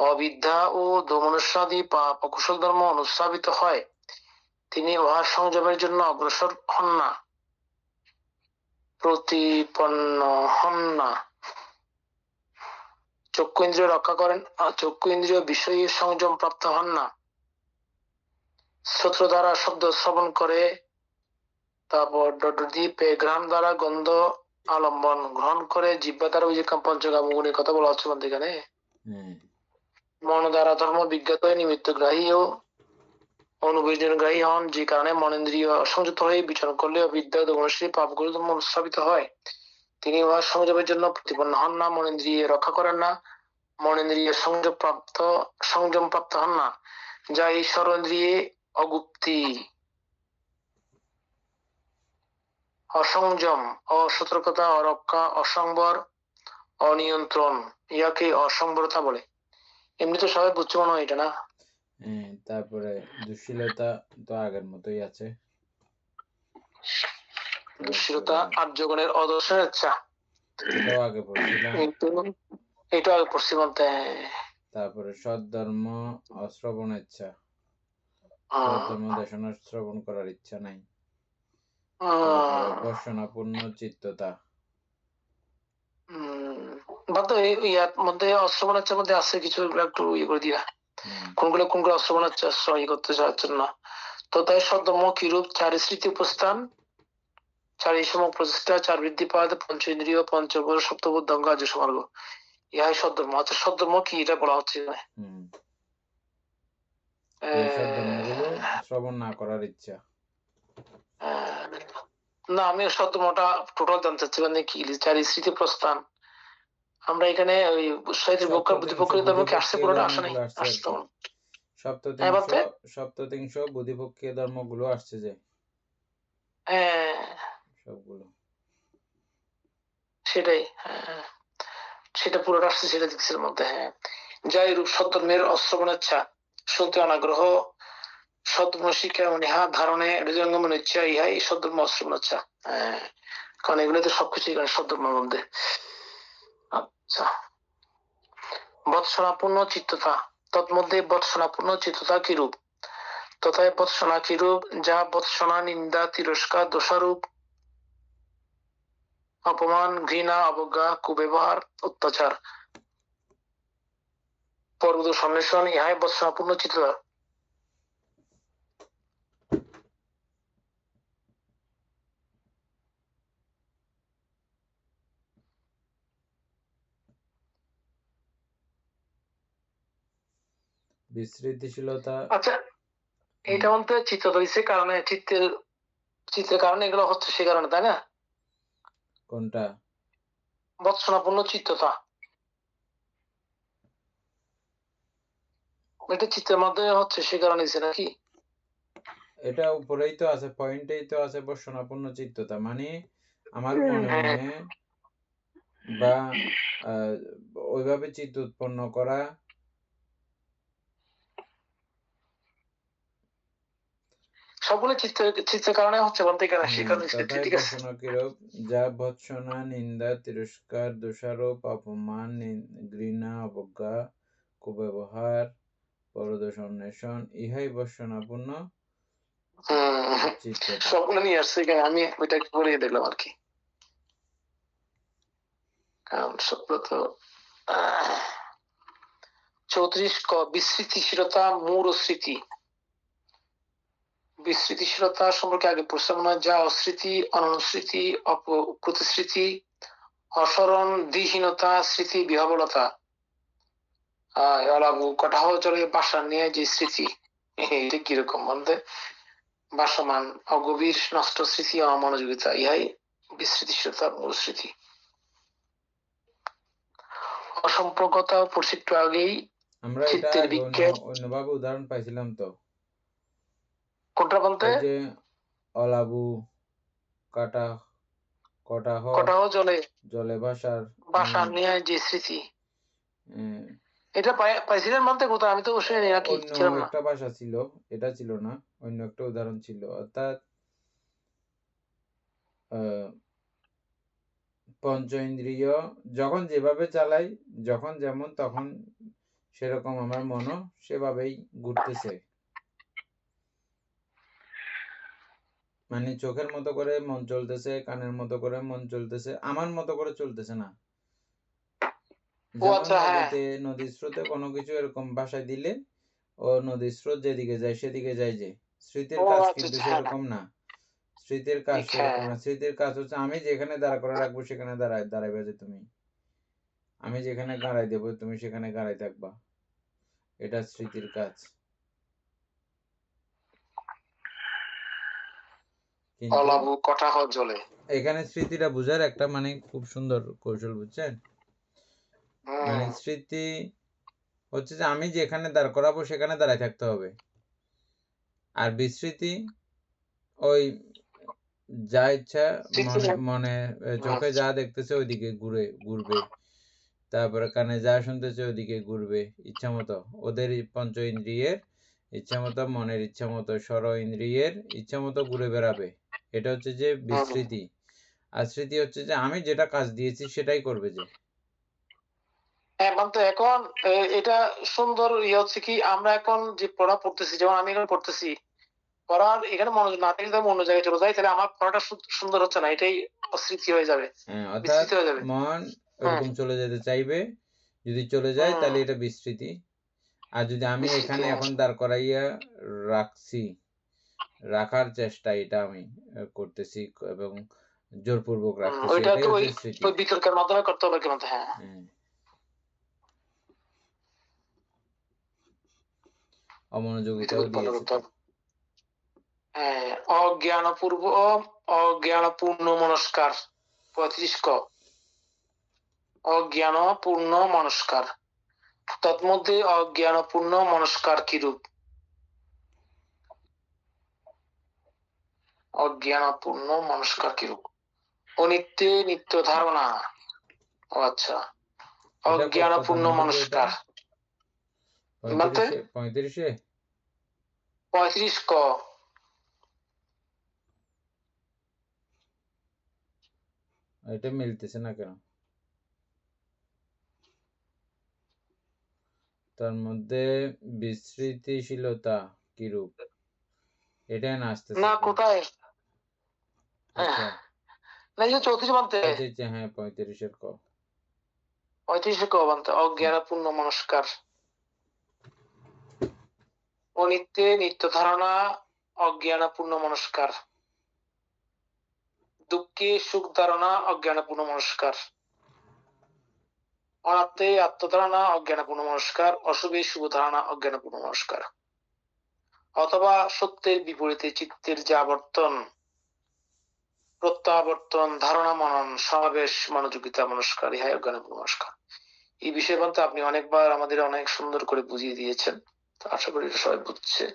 অবিদ্যা ও দোমনস্যাদি পাপ অকুশল ধর্ম অনুস্রাবিত হয়, তিনি উহার সংযমের জন্য অগ্রসর হন না, প্রতিপন্ন হন না। চক্ষু ইন্দ্রিয় রক্ষা করেন, চক্ষু ইন্দ্রিয় বিষয়ে সংযম প্রাপ্ত হন না। শ্রোত্র দ্বারা শব্দ শ্রবণ করে, তারপর দ্বীপে ঘ্রাণ দ্বারা গন্ধ আলম্বন গ্রহণ করে, জিহ্বা দ্বারা ওই যে পঞ্চকামগুণের কথা বলা হচ্ছে এখানে, মন দ্বারা ধর্ম বিজ্ঞাত নিমিত্ত গ্রাহী ও অনুবেদন গ্রাহী হন, যে কারণে মনেন্দ্রিয় সংযত হয়ে বিচরণ করলে অবিদ্যা দোমনস্যী পাপগুলো অনুস্রাবিত হয়, তিনি উহার সংযমের জন্য প্রতিপন্ন হন না, মনেন্দ্রিয় রক্ষা করেন না, মনেন্দ্রিয় সংযম প্রাপ্ত হন না, যা ঈশ্বরেন্দ্রিয়ে অগুপ্তি, অসংযম, অসতর্কতা, অরক্ষা, অসংবর, অনিয়ন্ত্রণ, ইয়াকে অসংবরতা বলে। এমনি তো সবাই বুঝছে মনে হয় এটা, না? তারপরে দুশ্লীলতা তো আগের মতোই আছে। দুশ্চিরতা, আর্যগণের অদর্শনের ইচ্ছা। এটাও আগে পড়ছিলাম। এটা আগে পড়ছি বলতে। তারপরে সদ্ধর্ম অশ্রবণের ইচ্ছা, সদ্ধর্ম দেশনা শ্রবণ করার ইচ্ছা নাই। তারপরে বর্ষণাপূর্ণ চিত্ততা। ইয়ার মধ্যে অশ্রবণের মধ্যে আছে কিছু, একটু ইয়ে করে দিবা কোনগুলো অশ্রবণের করতে চাচ্ছেন না। তো তাই সদ্ধর্ম কিরূপ? চারি স্মৃতি উপস্থান, চারি সম প্রচেষ্টা, চার বৃদ্ধিপাদ, পঞ্চ ইন্দ্রিয়, পঞ্চবর, সপ্তবুদ্ধঙ্গ, আর্য সমার্গ, ইহাই সদ্ধর্ম। আচ্ছা, সদ্ধর্ম কি এটা বলা হচ্ছে? এই সদ্ধর্মগুলো শ্রবণ না করার ইচ্ছা। না, আমি সদ্ধর্মটা টোটাল জানতে চাচ্ছি, মানে কি চারি স্মৃতি প্রস্থান। আমরা এখানে ওই সাহিত্যের বুদ্ধিপক্ষের ধর্ম কি আসছে? পুরোটা আসে নাই? আসছে তো সপ্ততিংশ বুদ্ধিপক্ষীয় ধর্মগুলো আসছে যে সবগুলো, সেটাই। সেটা পুরোটা আসছে, সেটা দেখছি এর মধ্যে। যাই রূপ, সদ্ধর্মের অশ্রবণের ইচ্ছা, শুনতে অনাগ্রহ, সদ্ধর্ম শিক্ষা ইহা ধারণে হৃদয়ঙ্গমের ইচ্ছা, ইহাই সদ্ধর্ম অশ্রবণ ইচ্ছা। কারণ এগুলোতে সবকিছুই সদ্ধর্মের মধ্যে। আচ্ছা, বৎসনাপূর্ণ চিত্ততা, তন্মধ্যে বৎসনাপূর্ণ চিত্ততা কিরূপ? তথায় বৎসনা কিরূপ? যা বৎসনা নিন্দা, তিরস্কার, দোষারূপ, অপমান, ঘৃণা, অবজ্ঞা, কুব্যবহার, অত্যাচার, পরদোষ অন্বেষণ, ইহাই বৎসনাপূর্ণ চিত্ততা। বিস্মৃতিশীলতা। আচ্ছা, এটা বলতে চিত্ত ধরেছে কারণে, চিত্রের কারণে এগুলো হচ্ছে, সে কারণে, তাই না? কোনটা? বৎসনাপূর্ণ চিত্ততা, এটা চিত্রের মাধ্যমে হচ্ছে, সে কারণে নাকি? এটা উপরেই তো আছে, পয়েন্টেই তো আছে বর্ষণাপূর্ণ চিত্ততা, মানে আমার মনে মনে বা ওইভাবে চিত্ত উৎপন্ন করা, সবগুলো চিত্রের কারণে হচ্ছে বলতে গেলে, সে কারণে। ঠিক আছে, যা ভৎসনা, নিন্দা, তিরস্কার, দোষারোপ, অপমান, ঘৃণা, অবজ্ঞা, কুব্যবহার, পরদোষ অন্বেষণ, ইহাই বর্ষণাপূর্ণ চিত্ততা। সবগুলো নিয়ে আসছে এখানে, আমি ওইটা বলে দেখলাম আর কি। কারণ সবগুলো তো 34 ক, বিস্মৃতিশীলতা, মূঢ় স্মৃতি। বিস্মৃতিশীলতা সম্পর্কে আগে প্রশ্ন মনে হয়, যা অস্মৃতি, অনুস্মৃতি, প্রতিশ্রুতি, অসরণ, দ্বিহীনতা, স্মৃতি বিহবলতা, কটাহ চলে বাসা নিয়ে যে স্মৃতি, এটা কিরকম বলতে? বাসমান, অগভীর, নষ্ট স্মৃতি, অমনোযোগিতা, ইহাই বিস্মৃতিশীলতা, মূল স্মৃতি। অসম্পর্কতা পড়ছি একটু আগেই। আমরা এটা অন্যভাবে উদাহরণ পাইছিলাম তো। কোনটা বলতে? যে অলাবু, কটাহ জলে বাসা নিয়ে যে স্মৃতি, এটা পাইছিলেন বলতে কোথায়? আমি তো অবশ্যই অন্য একটা ভাষা ছিল, এটা ছিল না, অন্য একটা উদাহরণ ছিল। অর্থাৎ পঞ্চ ইন্দ্রিয় যখন যেভাবে চালাই, যখন যেমন তখন সেরকম আমার মনও সেভাবেই ঘুরতেছে, মানে চোখের মতো করে মন চলতেছে, কানের মতো করে মন চলতেছে, আমার মতো করে চলতেছে না। যেমন নদীর স্রোতে কোনো কিছু এরকম ভাষায় দিলে ও নদীর স্রোত যেদিকে যায় সেদিকে যায়, যে স্মৃতির কাজ কিন্তু সেরকম না। স্মৃতির কাজ সেরকম না। স্মৃতির কাজ হচ্ছে আমি যেখানে দাঁড়া করে রাখবো সেখানে দাঁড়াইবে, যে তুমি, আমি যেখানে গাড়াই দেবো তুমি সেখানে গাড়াই থাকবা, এটা স্মৃতির কাজ। এখানে স্মৃতিটা বুঝার একটা মানে খুব সুন্দর কৌশল, বুঝছেন? মানে স্মৃতি হচ্ছে যে আমি যেখানে দাঁড় করাবো সেখানে দাঁড়াই থাকতে হবে, আর বিস্মৃতি ওই যা ইচ্ছা মনে চোখে যা দেখতেছে ওইদিকে ঘুরবে, তারপরে কানে যা শুনতেছে ওইদিকে ঘুরবে ইচ্ছা মতো, ওদের পঞ্চ ইন্দ্রিয়ের ইচ্ছা মতো, মনের ইচ্ছা মতো, ষড় ইন্দ্রিয়ের ইচ্ছা মতো ঘুরে বেড়াবে, এটা হচ্ছে যে বিস্মৃতি। আর স্মৃতি হচ্ছে যে আমি যেটা কাজ দিয়েছি সেটাই করবে যে। হ্যাঁ, মানে তো এখন এটা সুন্দর হচ্ছে কি, আমরা এখন যে পড়া পড়তেছি, যেমন আমি এখন পড়তেছি, পড়ার এখানে মনোযোগ না থাকলে আমি অন্য জায়গায় চলে যাই, তাহলে আমার পড়াটা সুন্দর হচ্ছে না, এটাই অস্মৃতি হয়ে যাবে, হ্যাঁ, অর্থাৎ বিস্মৃতি হয়ে যাবে। মন হুম ওরকম চলে যেতে চাইবে, যদি চলে যায় তাহলে হুম এটা বিস্মৃতি। আর যদি আমি বিস্মৃতি, এখানে হ্যাঁ। এখন দাঁড় করাইয়া রাখছি, রাখার চেষ্টা এটা আমি করতেছি এবং জোরপূর্বক রাখতেছি, ওইটা এটাই তো ওই হচ্ছে স্মৃতি। ওই বিতর্কের মাধ্যমে করতে হবে কেন, হ্যাঁ। হ্যাঁ, অমনোযোগিতাও বিতর্ক দিয়েছে করতে তো। হবে। হ্যাঁ, অজ্ঞানপূর্ণ মনস্কার 35 ক। অজ্ঞানপূর্ণ মনস্কার, তন্মধ্যে অজ্ঞানপূর্ণ মনস্কার কিরূপ? অজ্ঞানপূর্ণ মনস্কার কিরূপ? অনিত্যে নিত্য ধারণা। ও আচ্ছা, এটা কত অজ্ঞানপূর্ণ নম্বর বইটা? মনস্কার বলতে 35-এ? 35 ক। এটা মিলতেছে না কেন? তার মধ্যে বিস্মৃতিশীলতা কিরূপ, এটাই না আসতেছে না, তো। কোথায়? আচ্ছা, না, এই যে 34 বানতে, আচ্ছা আচ্ছা, হ্যাঁ 35-এর ক। 35 ক বানতে, অজ্ঞানপূর্ণ মনস্কার। অনিত্যে নিত্য ধারণা, অজ্ঞানপূর্ণ মনস্কার। দুঃখে সুখ ধারণা, অজ্ঞানপূর্ণ মনস্কার। অনাত্মে আত্মধারণা, অজ্ঞানপূর্ণ মনস্কার। অশুভে শুভ ধারণা, অজ্ঞানপূর্ণ মনস্কার। অথবা সত্যের বিপরীতে চিত্তের যে আবর্তন, প্রত্যাবর্তন, ধারণা মনন, সমাবেশ, মনোযোগিতা, মনস্কার, ইহাই অজ্ঞানপূর্ণ মনস্কার। এই বিষয়ে বলতে আপনি অনেকবার আমাদের অনেক সুন্দর করে বুঝিয়ে দিয়েছেন, তো আশা করি এটা সবাই বুঝছে।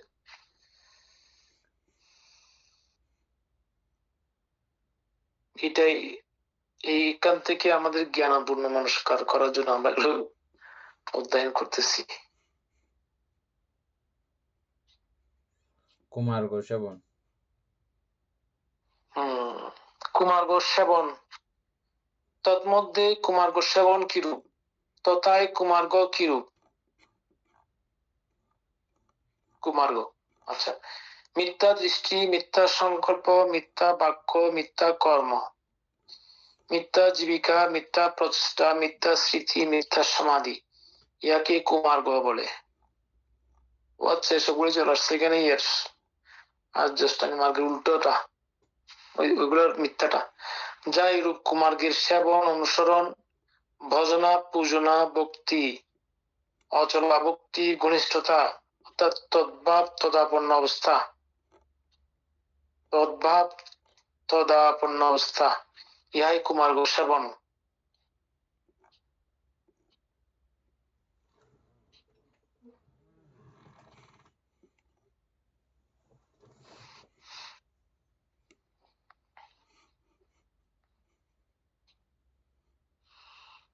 এটাই, এইখান থেকে আমাদের জ্ঞানপূর্ণ মনস্কার করার জন্য আমরা এগুলো অধ্যয়ন করতেছি। কুমার্গ সেবন। কুমার্গ সেবন, তন্মধ্যে কুমার্গ সেবন কিরূপ? তথায় কুমার্গ কিরূপ? কুমার্গ, আচ্ছা, মিথ্যা দৃষ্টি, মিথ্যা সংকল্প, মিথ্যা বাক্য, মিথ্যা কর্ম, মিথ্যা জীবিকা, মিথ্যা প্রচেষ্টা, মিথ্যা স্মৃতি, মিথ্যা সমাধি, ইয়াকে কুমার্গ বলে। ও আচ্ছা, এসবগুলো চলে আসছে এখানে, আর জাস্ট আমি মার্গের উল্টোটা, ওইগুলোর মিথ্যাটা। যাই রূপ, কুমার্গের সেবন, অনুসরণ, ভজনা, পূজনা, ভক্তি, অচলা ভক্তি, ঘনিষ্ঠতা, অর্থাৎ তদ্ভাব তদাপন্ন অবস্থা, তদ্ভাব তদাপন্ন অবস্থা, ইহাই কুমার্গ সেবন।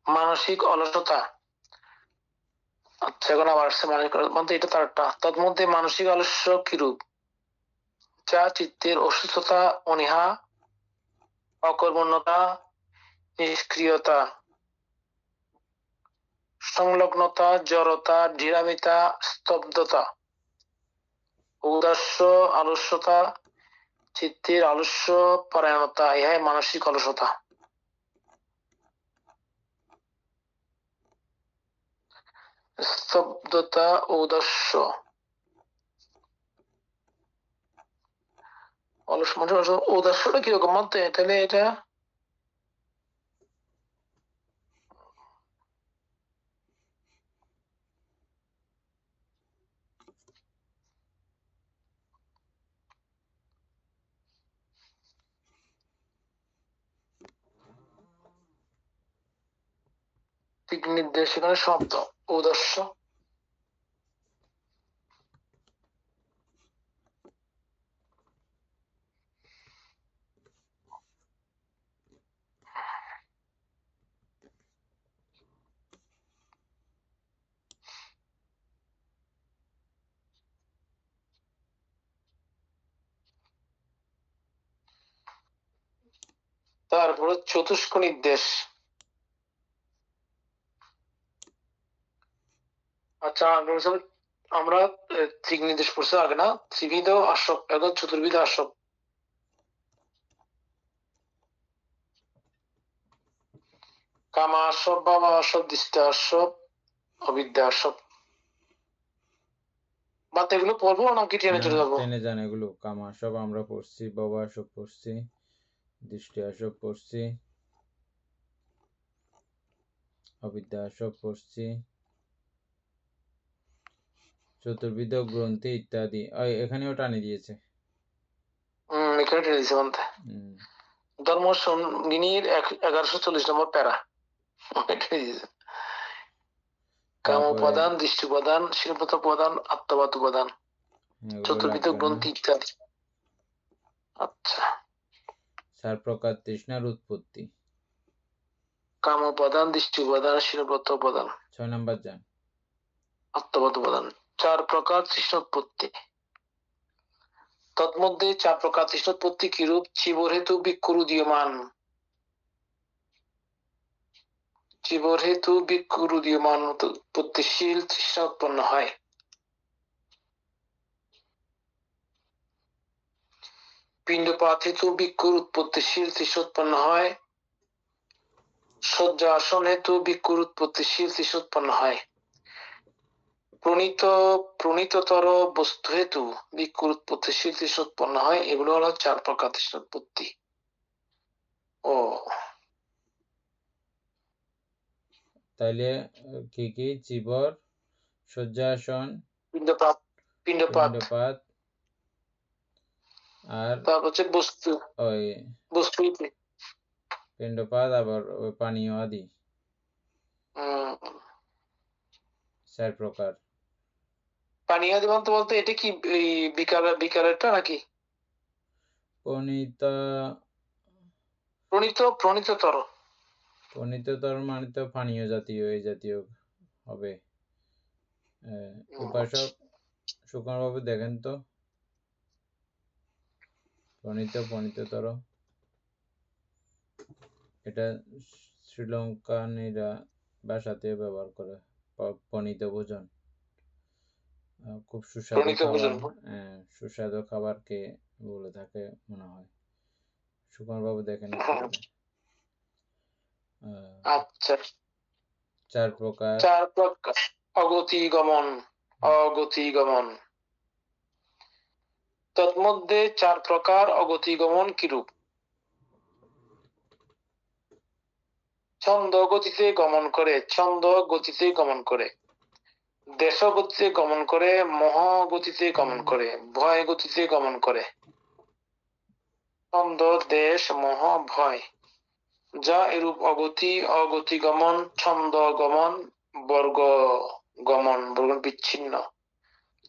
মানসিক অলসতা, আচ্ছা এখন আবার আসছে মানসিক অলসতা, এটা তারটা। তন্মধ্যে মানসিক অলস্য কিরূপ? যা চিত্তের অসুস্থতা, অনীহা, অকর্মণ্যতা, নিষ্ক্রিয়তা, সংলগ্নতা, জড়তা, ঢিলামিতা, স্তব্ধতা, ঔদাস্য, আলস্যতা, চিত্তের আলস্য পরায়ণতা, ইহাই মানসিক অলসতা। স্তব্ধতা, ঔদাস্য, অলস মানে ঔদাস্যটা কিরকম মানতে, তাহলে এটা দিক নির্দেশ এখানে শব্দ ঔদাস্য। তারপরে চতুষ্ক নির্দেশ। আচ্ছা আমরা ত্রিক নির্দেশ পড়ছি আগে না, ত্রিবিধ আসক, এখন চতুর্বিধ আসক। কামা আসক, বাবা আসক, দৃষ্টি আসক, অবিদ্যা আসক। বাদ এগুলো পড়বো নাকি টেনে চলে যাবো? টেনে যান এগুলো। কামা আসক আমরা পড়ছি, ভব আসক পড়ছি, দৃষ্টি আসক পড়ছি, অবিদ্যা আসক পড়ছি, চতুর্বিধ গ্রন্থি ইত্যাদি। এখানেও টানে দিয়েছে। এখানে টেনে দিয়েছে বলতে। ধর্ম সঙ্গিনীর 1140 নম্বর প্যারা টেনে দিয়েছে। কাম উপাদান, দৃষ্টি উপাদান, শিল্পত উপাদান, আত্মবাদ উপাদান, চতুর্বিধ গ্রন্থি ইত্যাদি। আচ্ছা, 4 প্রকার তৃষ্ণার উৎপত্তি। কাম উপাদান, দৃষ্টি উপাদান, শিল্পত উপাদান, 6 নাম্বার যান। আত্মবাদ উপাদান। 4 প্রকার তৃষ্ণোৎপত্তি। তন্মধ্যে 4 প্রকার তৃষ্ণোৎপত্তি কিরূপ? জীবর হেতু বিক্ষুর উদীয়মান, জীবর হেতু বিক্ষুর উদীয়মান উৎপত্তিশীল তৃষ্ণা উৎপন্ন হয়। পিণ্ডপাত হেতু বিক্ষুর উৎপত্তিশীল তৃষ্ণা উৎপন্ন হয়। শয্যা আসন হেতু বিক্ষুর উৎপত্তিশীল তৃষ্ণা উৎপন্ন হয়। প্রণীততর বস্তু হেতু বিক্ষুর উৎপত্তিশীল তৃষ্ণা উৎপন্ন হয়। এগুলো হলো 4 প্রকার তৃষ্ণোৎপত্তি। ও তাইলে কি কি? চিবর, শয্যাসন, পিণ্ডপাত, পিণ্ডপাত, আর তারপর হচ্ছে বস্তু, ওই বস্তু পিণ্ডপাত, আবার ওই পানীয় আদি 4 প্রকার। পানীয় আদি বলতে বলতে এটা কি এই বিকারেরটা নাকি? প্রণীততর মানে তো পানীয় জাতীয়, এই জাতীয় হবে। উপাসক সুকুমারবাবু দেখেন তো, প্রণীততর। এটা শ্রীলঙ্কানীরা ভাষাতে ব্যবহার করে। প্রণীত ভোজন, খুব সুস্বাদু খাবার। সুস্বাদু খাবারকে বলে থাকে মনে হয়। সুকুমারবাবু দেখেন একটু করে। আচ্ছা, 4 প্রকার। 4 প্রকার অগতিগমন, অগতিগমন। তন্মধ্যে 4 প্রকার অগতিগমন কিরূপ? ছন্দ গতিতে গমন করে, ছন্দ গতিতে গমন করে, দেশ গতিতে গমন করে, মোহ গতিতে গমন করে, ভয় গতিতে গমন করে। ছন্দ, দেশ, মোহ, ভয়, যা এরূপ অগতি, অগতিগমন, ছন্দ গমন, বর্গ গমন, বর্গ বিচ্ছিন্ন,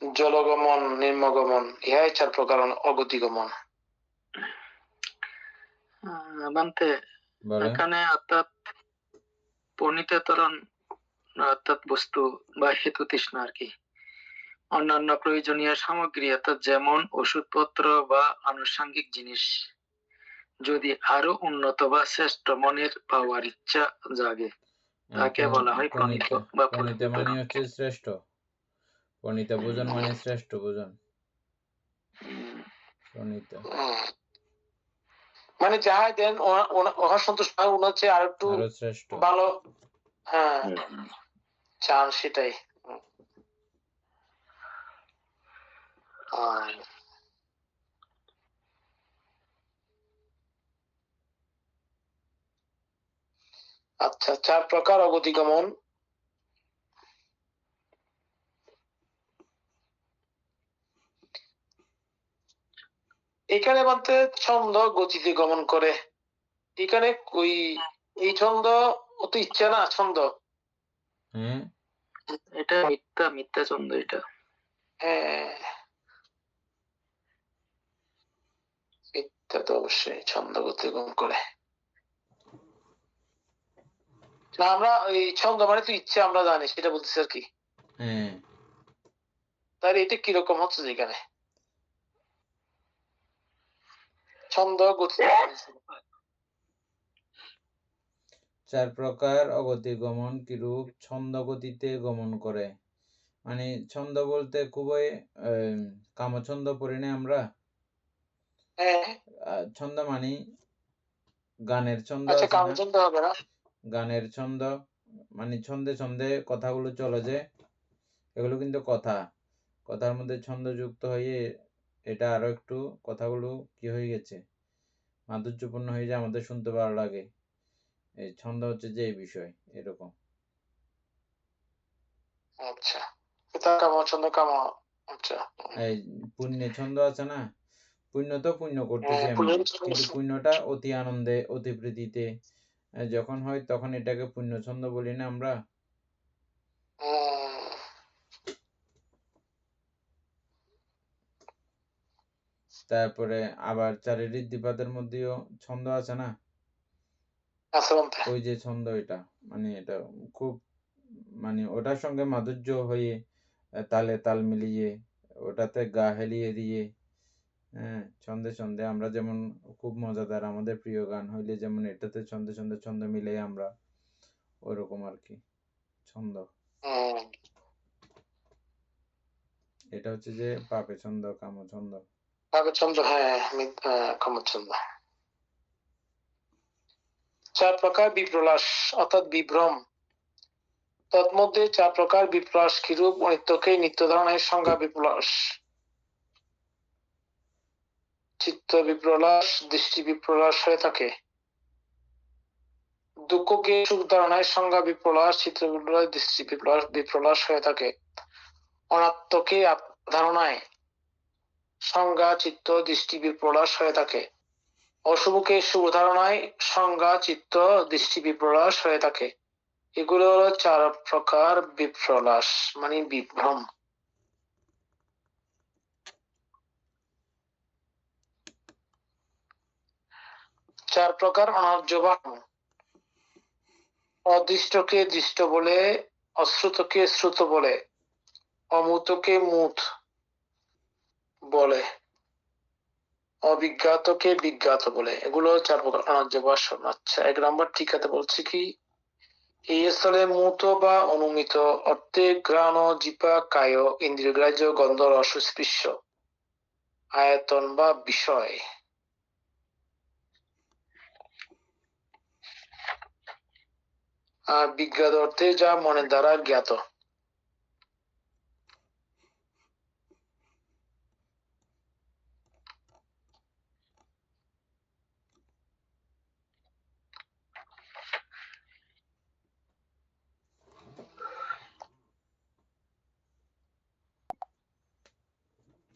জলগমন, নিম্নগমন, ইহাই 4 প্রকার অগতিগমন। বান্তে এখানে অর্থাৎ পরিণীততরণ অর্থাৎ বস্তু বা হেতু তৃষ্ণা আর কি, অন্যান্য প্রয়োজনীয় সামগ্রী অর্থাৎ যেমন ওষুধপত্র বা আনুষঙ্গিক জিনিস যদি আরো উন্নত বা শ্রেষ্ঠ মনের পাওয়ার ইচ্ছা জাগে, তাকে বলা হয় প্রণীত বা প্রণীত মানে হচ্ছে শ্রেষ্ঠ। প্রণীত ভোজন মানে শ্রেষ্ঠ ভোজন। প্রণীত মানে যাই দেন ওনার সন্তুষ্ট হয়, ওনার চেয়ে আর একটু শ্রেষ্ঠ, ভালো। হ্যাঁ, চান সেটাই। আচ্ছা, 4 প্রকার অগতিগমন। এখানে বলতে ছন্দ গতিতে গমন করে। এখানে ওই এই ছন্দ অত ইচ্ছা না, ছন্দ এটা মিথ্যা, মিথ্যা ছন্দ এটা। হ্যাঁ, মিথ্যা তো অবশ্যই, ছন্দ গতিতে গমন করে না। আমরা ওই ছন্দ মানে তো ইচ্ছা, আমরা জানি, সেটা বলতেছি আর কি। তাহলে এটা কিরকম হচ্ছে যেখানে ছন্দ গতি? চার প্রকার অগতি গমন কিরূপ ছন্দ গতিতে গমন করে। মানে ছন্দ বলতে খুবই কামছন্দ পড়ি না আমরা। হ্যাঁ ছন্দ মানে গানের ছন্দ আচ্ছা, আছে না, কামচন্দ হবে না? গানের ছন্দ মানে ছন্দে ছন্দে কথাগুলো চলে যে, এগুলো কিন্তু কথার মধ্যে ছন্দ যুক্ত হয়ে এটা আরো একটু কথাগুলো কি হয়ে গেছে, মাধুর্যপূর্ণ হয়ে যায়, আমাদের শুনতে ভালো লাগে। এই ছন্দ হচ্ছে যে এই বিষয় এরকম। আচ্ছা, এটা কামচন্দ আচ্ছা। এই পুণ্য ছন্দ আছে না, পুণ্য তো পুণ্য করতেছি হ্যাঁ, এমনি, কিন্তু পুণ্যটা অতি আনন্দে অতি প্রীতিতে যখন হয় তখন এটাকে পুণ্য ছন্দ বলি না আমরা। তারপরে আবার চারি ঋদ্ধিপাদের মধ্যেও ছন্দ আছে না, ওই যে ছন্দ, এটা মানে এটা খুব মানে ওটার সঙ্গে মাধুর্য হয়ে তালে তাল মিলিয়ে ওটাতে গা হেলিয়ে দিয়ে, হ্যাঁ, ছন্দে ছন্দে আমরা যেমন খুব মজাদার, আমাদের প্রিয় গান হইলে যেমন এটাতে ছন্দে ছন্দে ছন্দ মিলে আমরা ওরকম আর কি ছন্দ। এটা হচ্ছে যে পাপে ছন্দ কাম ছন্দ। কামচন্দ, হ্যাঁ কামচন্দ। চার প্রকার বিপ্রলাস অর্থাৎ বিভ্রম। তন্মধ্যে চার প্রকার বিপ্রলাস কিরূপ অনিত্যকে নিত্য ধারণের সংজ্ঞা বিপ্রলাস। চিত্ত বিপ্রলাস, দৃষ্টি বিপ্রলাস হয়ে থাকে। দুঃখকে সুখ ধারণায় সংজ্ঞা বিপ্রলাস, চিত্ত বিপ্রলাস, দৃষ্টি বিপ্রলাস হয়ে থাকে। অনাত্মকে ধারণায় সংজ্ঞা চিত্ত দৃষ্টি বিপ্রলাস হয়ে থাকে। অশুভকে শুভ ধারণায় সংজ্ঞা চিত্ত দৃষ্টি বিপ্রলাস হয়ে থাকে। এগুলো হলো চার প্রকার বিপ্রলাস মানে বিভ্রম। চার প্রকার অনার্য বাক্য। অদৃষ্টকে দৃষ্ট বলে, অশ্রুতকে শ্রুত বলে, অমূতকে মূত বলে, অবিজ্ঞাতকে বিজ্ঞাত বলে। এগুলো চার প্রকার অনার্য ভাষণ। আচ্ছা, 1 নম্বর টিকাতে বলছি কি, এই স্থলে মূত বা অনুমিত অর্থে ঘ্রাণ জিপা কায় ইন্দ্রিয়গ্রাহ্য গন্ধ রস স্পৃশ্য আয়তন বা বিষয়। আর বিজ্ঞাত অর্থে যা মনের দ্বারা জ্ঞাত।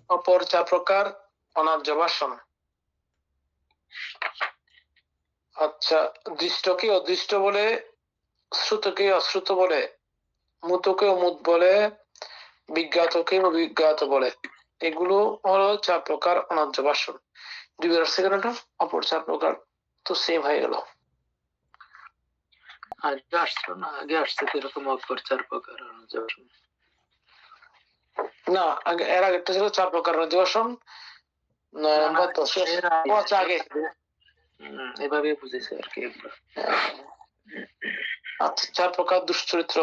অপর চার প্রকার অনার্য ভাষণ। আচ্ছা, দৃষ্টকে অদৃষ্ট বলে, শ্রুতকে অশ্রুত বলে, মূতকে অমূত বলে, বিজ্ঞাতকে অবিজ্ঞাত বলে। এগুলো হলো চার প্রকার অনার্য ভাষণ। দুইবার আসছে কেন এটা? অপর চার প্রকার তো সেম হয়ে গেল। আগে আসছিল না, আগে আসছে তো এরকম অপর চার প্রকার অনার্য ভাষণ। না, আগে এর আগেরটা ছিল চার প্রকার অনার্য ভাষণ, 9 নম্বর 10 আচ্ছা আগে এভাবে বুঝেছে আর কি একবার। আচ্ছা, চার প্রকার দুশ্চরিত্র।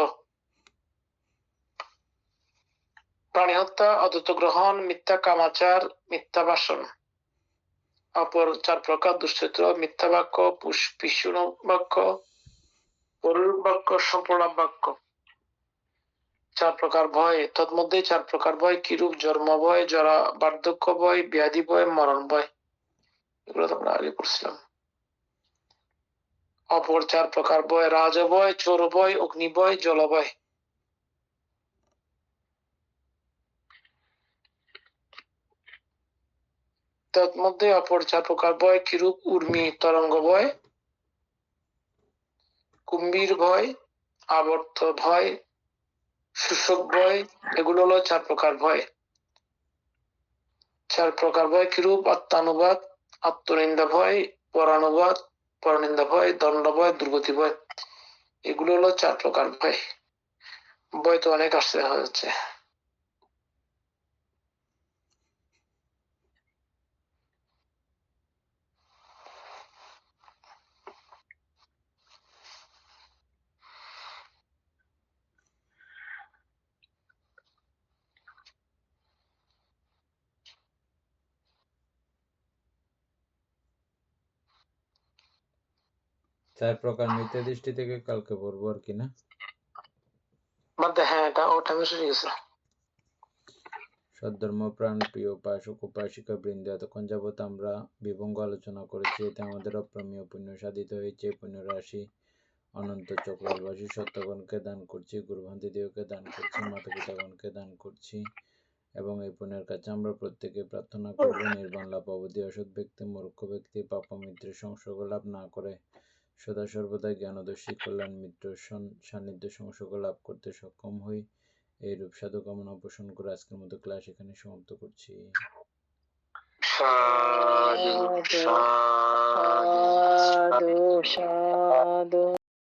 প্রাণী হত্যা, অদত্ত গ্রহণ, মিথ্যা কামাচার, মিথ্যা ভাষণ। অপর চার প্রকার দুশ্চরিত্র: মিথ্যা বাক্য, পিশূন বাক্য, পররূপ বাক্য, সম্পূর্ণ বাক্য। চার প্রকার ভয়। তন্মধ্যে চার প্রকার ভয় কিরূপ: জন্ম ভয়, জরা বার্ধক্য ভয়, ব্যাধি ভয়, মরণ ভয়। এগুলো তো আমরা আগে পড়ছিলাম। অপর চার প্রকার ভয়: রাজ ভয়, চোর ভয়, অগ্নি ভয়, জল ভয়। তন্মধ্যে অপর চার প্রকার ভয় কিরূপ: উর্মি তরঙ্গ ভয়, কুম্ভীর ভয়, আবর্ত ভয়, শোষক ভয়। এগুলো হলো চার প্রকার ভয়। চার প্রকার ভয় কিরূপ: আত্মানুবাদ, আত্মনিন্দা ভয়, পরানুবাদ, পরনিন্দা ভয়, দণ্ড ভয়, দুর্গতি ভয়। এগুলো হলো চার প্রকার ভয়। ভয় তো অনেক আসছে দেখা যাচ্ছে। 4 প্রকার মিথ্যা দৃষ্টি থেকে কালকে পড়বো আর কি না? হ্যাঁ, এটা ও টাইমে শেষ হয়ে গেছে। সদ্ধর্ম প্রাণ প্রিয় উপাসক উপাসিকা বৃন্দ, এতক্ষণ যাবৎ আমরা বিভঙ্গ আলোচনা করেছি, এতে আমাদের অপ্রমেয় পুণ্য সাধিত হয়েছে। পুণ্য রাশি অনন্ত চক্রবাসী সত্যগণকে দান করছি, গুরুভান্তিদেবকে দান করছি, মাতা পিতাগণকে দান করছি, এবং এই পুণ্যের কাছে আমরা প্রত্যেকে প্রার্থনা করব নির্বাণ লাভ অবধি অসৎ ব্যক্তি মূর্খ ব্যক্তি পাপ মিত্রের সংসর্গ লাভ না করে সদা সর্বদা জ্ঞানদর্শী কল্যাণ মিত্র সান্নিধ্য সংসর্গ লাভ করতে সক্ষম হই। এইরূপ সাধু কামনা পোষণ করে আজকের মতো ক্লাস এখানে সমাপ্ত করছি। সাধু সাধু সাধু সাধু